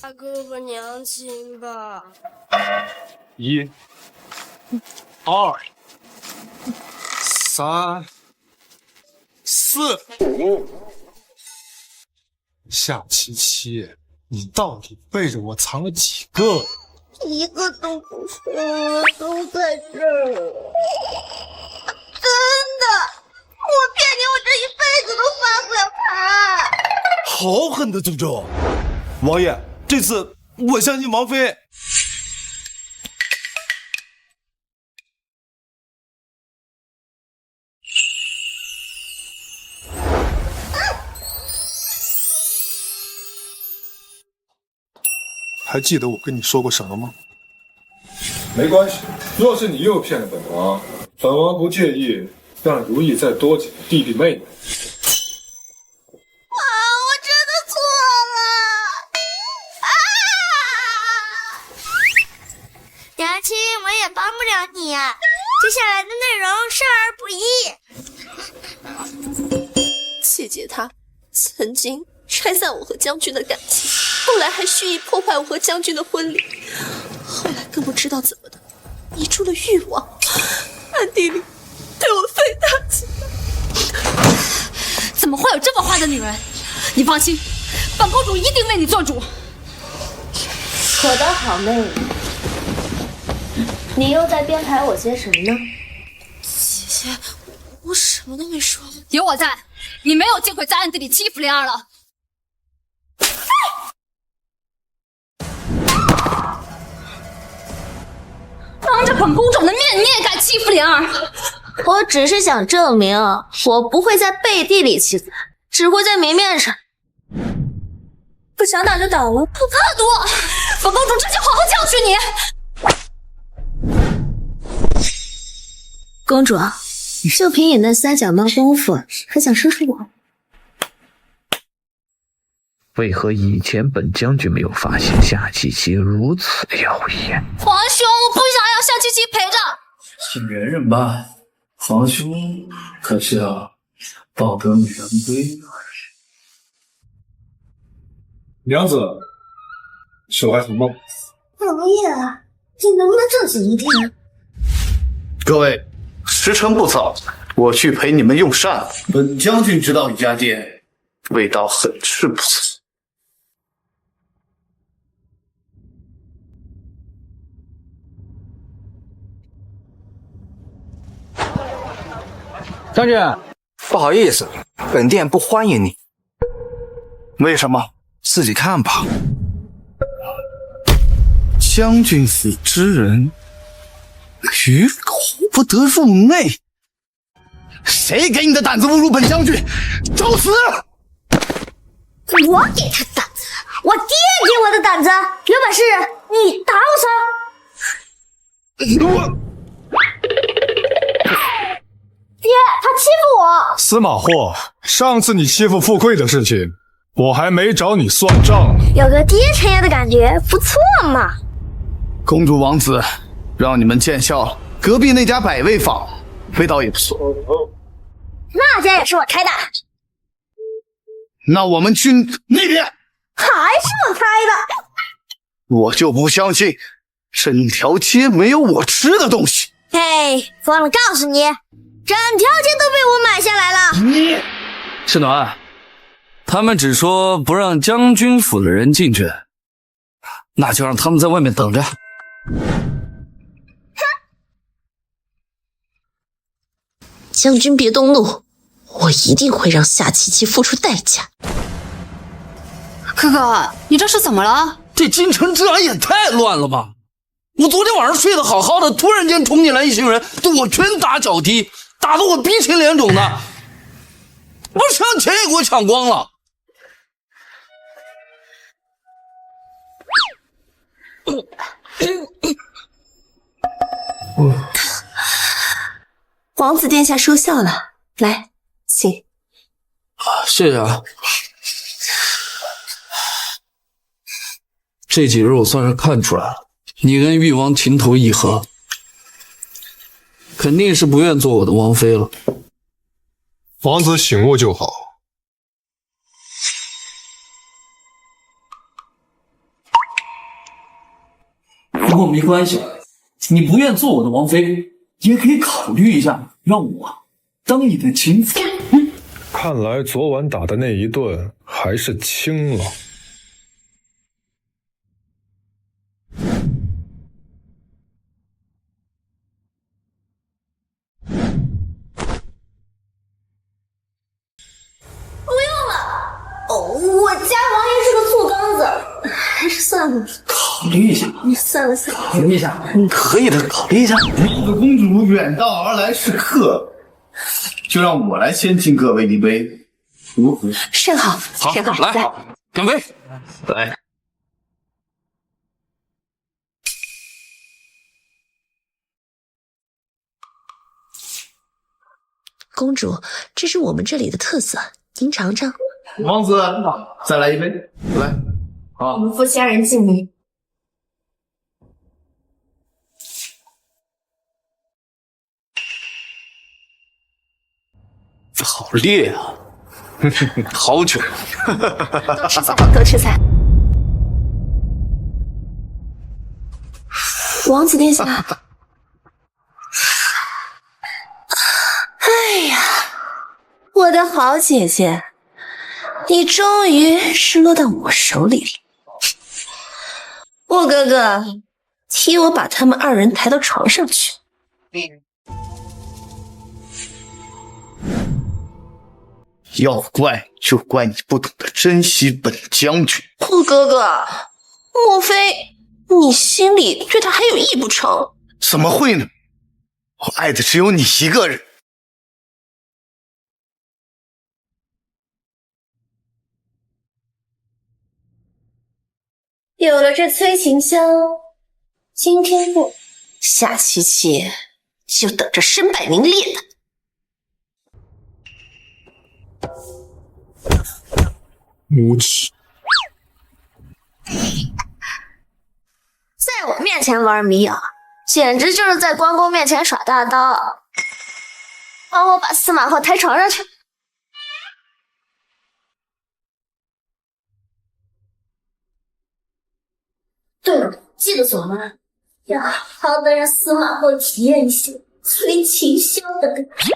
大哥哥娘亲吧。1、2、3、4、5。夏七七，你到底背着我藏了几个？一个都不是，都在这儿。真的，我骗你，我这一辈子都发不了财。好狠的诅咒！王爷，这次我相信王妃。还记得我跟你说过什么吗？没关系，若是你又骗了本王，本王不介意让如意再多几个弟弟妹妹。我真的错了！娘亲，我也帮不了你啊。接下来的内容少儿不宜。姐姐她曾经拆散我和将军的感情，后来还蓄意破坏我和将军的婚礼，后来更不知道怎么的迷住了欲望，暗地里对我废大姐。怎么会有这么坏的女人？你放心，本公主一定为你做主。可的好妹，你又在编排我些什么呢？姐姐，我什么都没说。有我在，你没有机会在暗地里欺负莲儿了。当着本公主的面，你也敢欺负莲儿？我只是想证明，我不会在背地里欺负他，只会在明面上。不想打就打了，不怕多！本公主这就好好教训你。公主，就凭你那撒脚猫功夫，还想收拾我？为何以前本将军没有发现夏七七如此妖艳？皇兄，我不想要夏七七陪着。请忍忍吧，皇兄可是要抱得女人归而已。娘子，手还疼吗？王爷，你能不能正经一点？各位，时辰不早，我去陪你们用膳。本将军知道一家店，味道很是不错。将军，不好意思，本店不欢迎你。为什么？自己看吧。将军府之人，于口不得入内。谁给你的胆子侮辱本将军？找死！我给他胆子，我爹给我的胆子，有本事你打我！爹，他欺负我！司马霍，上次你欺负富贵的事情，我还没找你算账呢。有个爹承爷的感觉，不错嘛。公主王子，让你们见笑了。隔壁那家百味坊，味道也不错。那家也是我开的。那我们去那边。还是我开的。我就不相信，整条街没有我吃的东西。嘿，忘了告诉你，整条街都被我买下来了。你世暖，他们只说不让将军府的人进去，那就让他们在外面等着。将军别动怒，我一定会让夏七七付出代价。哥哥，你这是怎么了？这京城治安也太乱了吧！我昨天晚上睡得好好的，突然间冲进来一群人，对我拳打脚踢，打得我鼻青脸肿的。不是让钱也给我抢光了。王子殿下说笑了，来，请。谢谢啊。这几日我算是看出来了，你跟誉王情投意合，肯定是不愿做我的王妃了。王子醒悟就好。不过没关系，你不愿做我的王妃，也可以考虑一下，让我当你的情妇。看来昨晚打的那一顿还是轻了。不用了，我家王爷是个醋缸子，还是算了。考虑一下，算了。考虑一下，可以的，考虑一下。这个公主远道而来是客，就让我来先敬各位一杯，如何？甚好，好，甚好，来，干杯！来。公主，这是我们这里的特色，您尝尝。王子，再来一杯，来。好，我们夫妻二人敬你。好烈啊！好酒。多吃菜，多吃菜。王子殿下。哎呀，我的好姐姐，你终于是落到我手里了。我哥哥，替我把他们二人抬到床上去。要怪就怪你不懂得珍惜本将军。我哥哥，莫非你心里对他还有意不成？怎么会呢？我爱的只有你一个人。有了这催情香，今天不，下期起就等着身败名裂的。无耻！在我面前玩迷药，简直就是在关公面前耍大刀。帮我把司马后抬床上去。对了，记得锁门，要好好的让司马后体验一下催情香的感觉。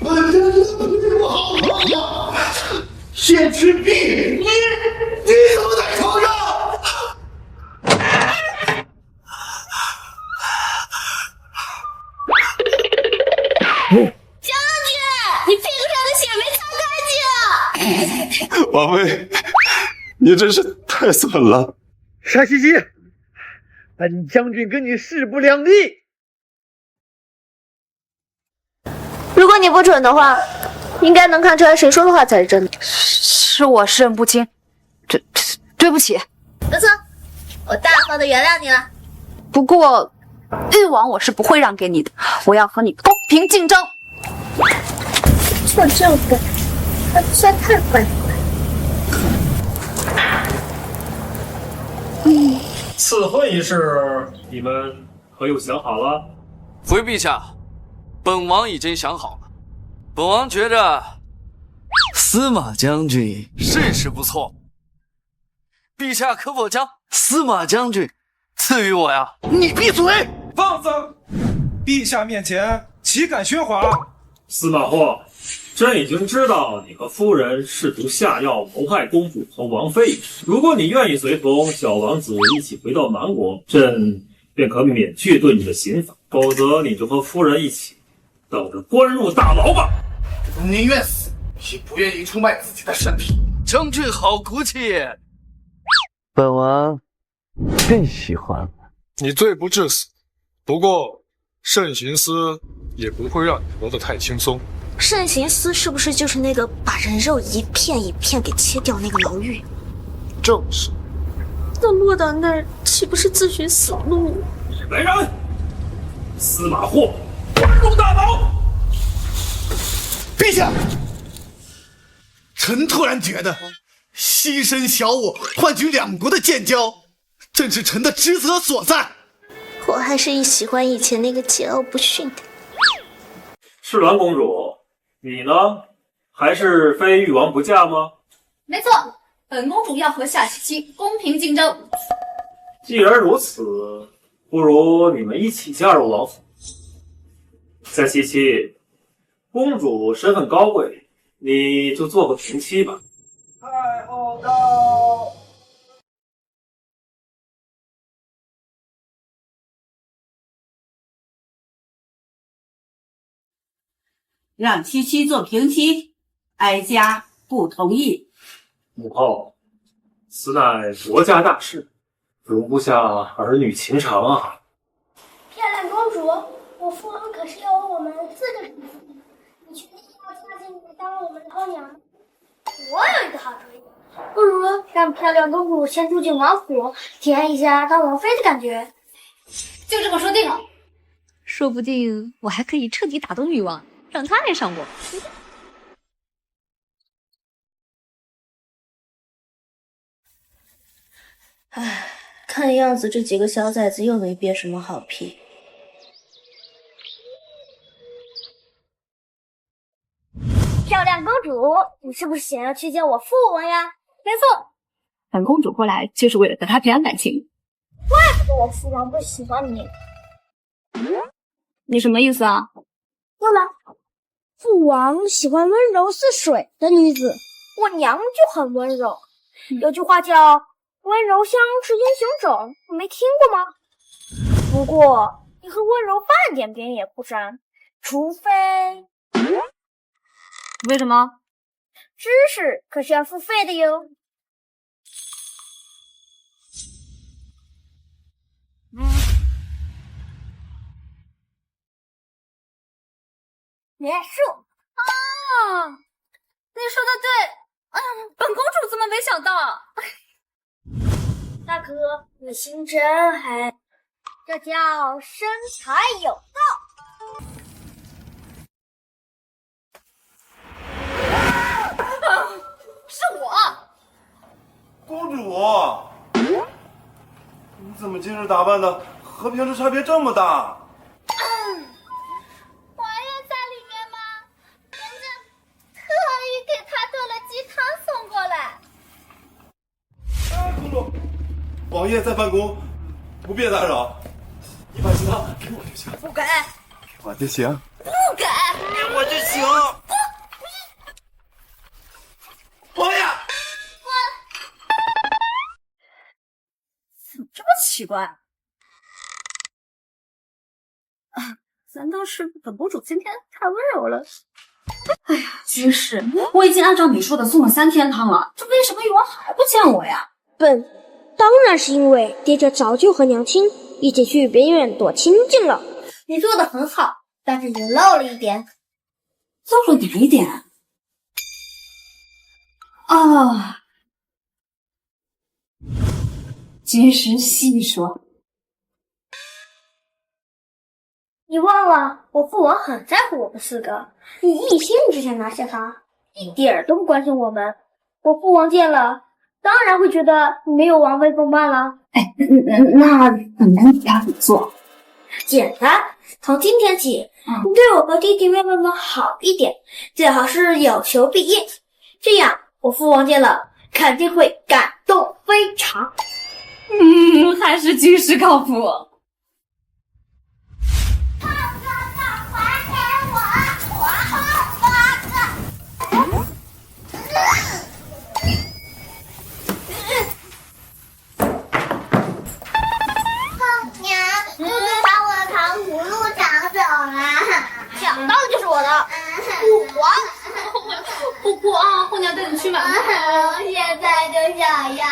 本将军对我好好啊！谢赤壁，你怎么在床上？将军，你屁股上的血没擦干净。王妃，你真是太损了。沙西西，本将军跟你势不两立。如果你不蠢的话，应该能看出来谁说的话才是真的。是我识人不清，对不起。不错，我大方的原谅你了。不过，誉王我是不会让给你的，我要和你公平竞争。就这个，他不算太坏了。赐婚一事，你们可有想好了？回陛下，本王已经想好了。本王觉着司马将军甚是不错，陛下可否将司马将军赐予我呀？你闭嘴！放肆！陛下面前岂敢喧哗？司马霍，朕已经知道你和夫人试图下药谋害公主和王妃一事。如果你愿意随同小王子一起回到蛮国，朕便可免去对你的刑罚；否则，你就和夫人一起等着关入大牢吧。我宁愿死，也不愿意出卖自己的身体。将军好骨气，本王更喜欢了。你罪不至死，不过慎刑司也不会让你活得太轻松。慎刑司是不是就是那个把人肉一片一片给切掉那个牢狱？正是。那落到那儿岂不是自寻死路？来人！司马霍关入大牢。陛下，臣突然觉得牺牲小我换取两国的建交，正是臣的职责所在。我还是喜欢以前那个桀骜不驯的。世鸾公主，你呢？还是非誉王不嫁吗？没错，本公主要和夏七七公平竞争。既然如此，不如你们一起加入王府。夏七七，公主身份高贵，你就做个平妻吧。太后到。让七七做平妻，哀家不同意。母后，此乃国家大事，容不下儿女情长啊！漂亮公主，我父王可是有我们4个主子，你确定要嫁进来当我们的后娘？我有一个好主意，不如让漂亮公主先住进王府，体验一下当王妃的感觉。就这么说定了。说不定我还可以彻底打动女王，让她爱上我。唉，看样子这几个小崽子又没憋什么好屁。漂亮公主，你是不是想要去见我父王呀？没错，本公主过来就是为了和他培养感情。怪不得我父王不喜欢你。你什么意思啊？对了，父王喜欢温柔似水的女子，我娘就很温柔。有句话叫温柔乡是英雄种，你没听过吗？不过你和温柔半点边也不沾，除非……为什么？知识可是要付费的哟。连数啊！你说的对，本公主怎么没想到？大哥，你心真黑，这叫身材有道。是我，公主，你怎么今日打扮的和平时差别这么大？王爷在里面吗？人家特意给他炖了鸡汤送过来。公主，王爷在办公，不便打扰。你把鸡汤给我就行。不给。给我就行。不给。给我就行。王爷。怎么这么奇怪？难道是本公主今天太温柔了？哎呀，居士，我已经按照你说的送了3天汤了，这为什么誉王还不见我呀？笨，当然是因为爹这早就和娘亲一起去别院躲清静了。你做的很好，但是你漏了一点。漏了哪一点？啊，居士细说。你忘了，我父王很在乎我们4个，你一心只想拿下他，一点儿都不关心我们。我父王见了，当然会觉得你没有王妃风范了。哎，那本公主要怎么做？简单，从今天起，你对我和弟弟妹妹们好一点，最好是有求必应，这样我父王见了肯定会感动非常。还是居士靠谱。抢到的就是我的，父王。不哭啊，后娘带你去买。我现在就想要。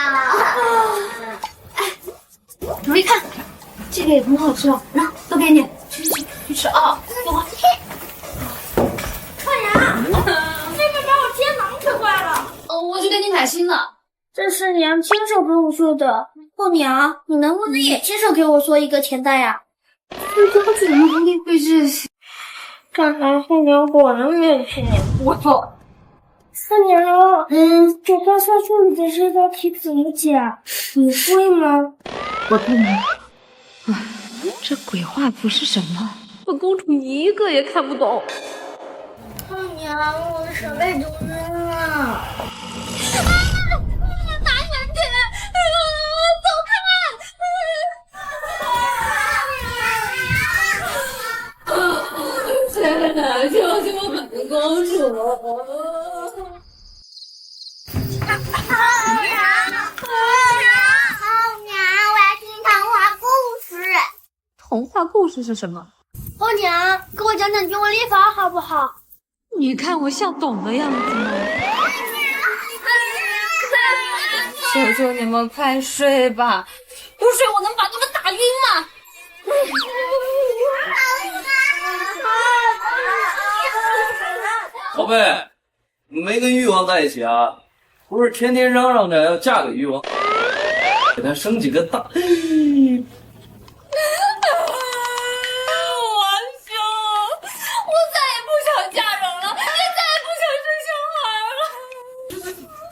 哎，揉一看，这个也很好吃哦。那都给你，去吃啊！川阳，那边把我肩膀腿坏了。我去给你买新的。这是娘亲手给我做的。后娘，你能不能也亲手给我做一个钱袋呀？这怎么会是？看来后娘果然没有骗你。我错。三娘，这刚才做你的这道题怎么解？你会吗？我不能。这鬼画符是什么？本公主一个也看不懂。后娘，我的手被毒晕了。拿远点！走开！谁来救救本公主？童话故事是什么？后娘，给我讲讲军国礼法好不好？你看我像懂的样子吗？求求你们快睡吧，不睡我能把你们打晕吗？宝贝，没跟誉王在一起啊？不是天天嚷嚷着要嫁给誉王，给他生几个大。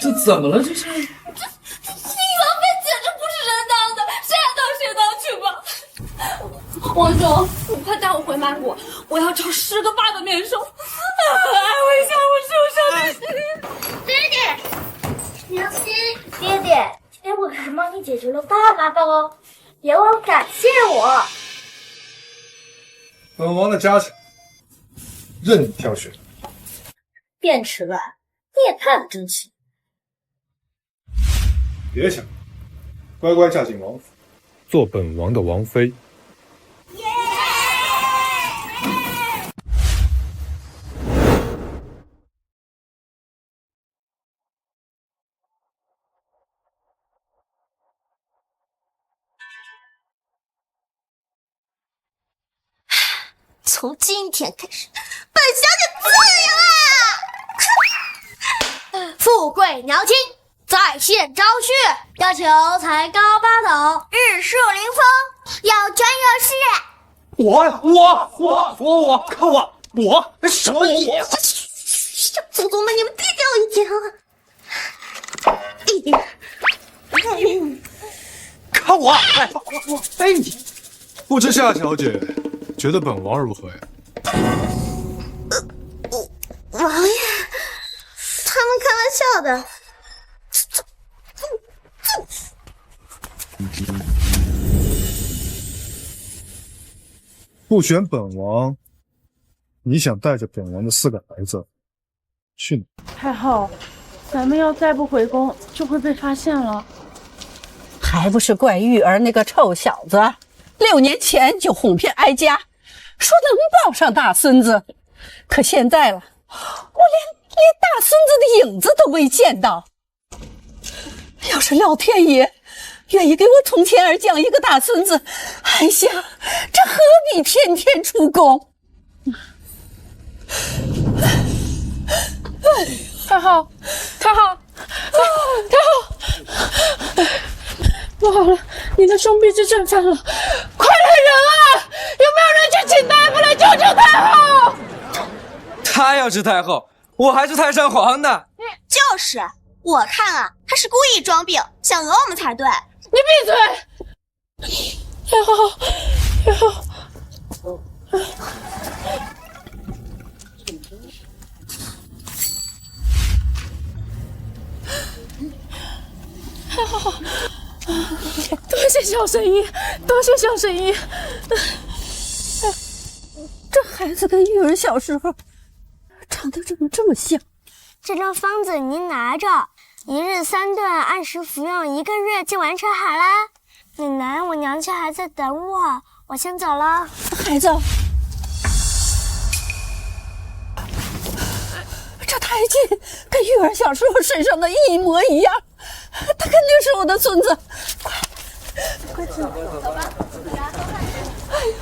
这怎么了？这是？这誉王妃简直不是人当的，谁爱当谁当去吧。皇兄，你快带我回曼谷，我要找10个8个面首，安慰一下我受伤的心。爹爹，娘亲，爹爹，今天我可是帮你解决了大麻烦哦，别忘了感谢我。本王的家产任你挑选。便池乱，你也太不争气。别想，乖乖嫁进王府，做本王的王妃。从今天开始，本小姐自由啦！富贵娘亲在线招婿，要求才高八斗，日树临风，要捐热事。我，看我什么我？祖宗们，你们低调一点啊！看我！哎你，不知夏小姐觉得本王如何呀？王爷，他们开玩笑的。不选本王，你想带着本王的4个孩子去哪？太后，咱们要再不回宫，就会被发现了。还不是怪玉儿那个臭小子，6年前就哄骗哀家，说能抱上大孙子，可现在了，我连大孙子的影子都没见到。要是老天爷愿意给我从天而降一个大孙子，哀家这何必天天出宫？太后，不好了，你的兄弟之症犯了，快来人啊！有没有人去请大夫来救救太后？他要是太后，我还是太上皇呢。就是，我看啊，他是故意装病，想讹我们才对。你闭嘴！太后，多谢小神医，这孩子跟玉儿小时候长得怎么这么像？这张方子您拿着，1日3顿，按时服用，1个月就完成好啦。奶奶，我娘家还在等我，我先走了。孩子，这胎记跟玉儿小时候身上的一模一样，他肯定是我的孙子。快走吧。哎呦！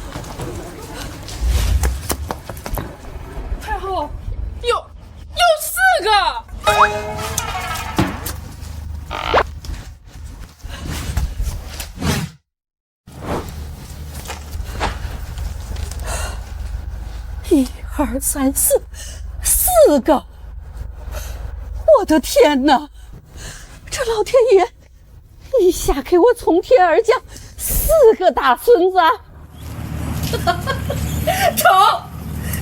2、3、4个！我的天哪！这老天爷一下给我从天而降4个大孙子！冲！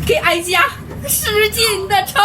给哀家使劲的冲！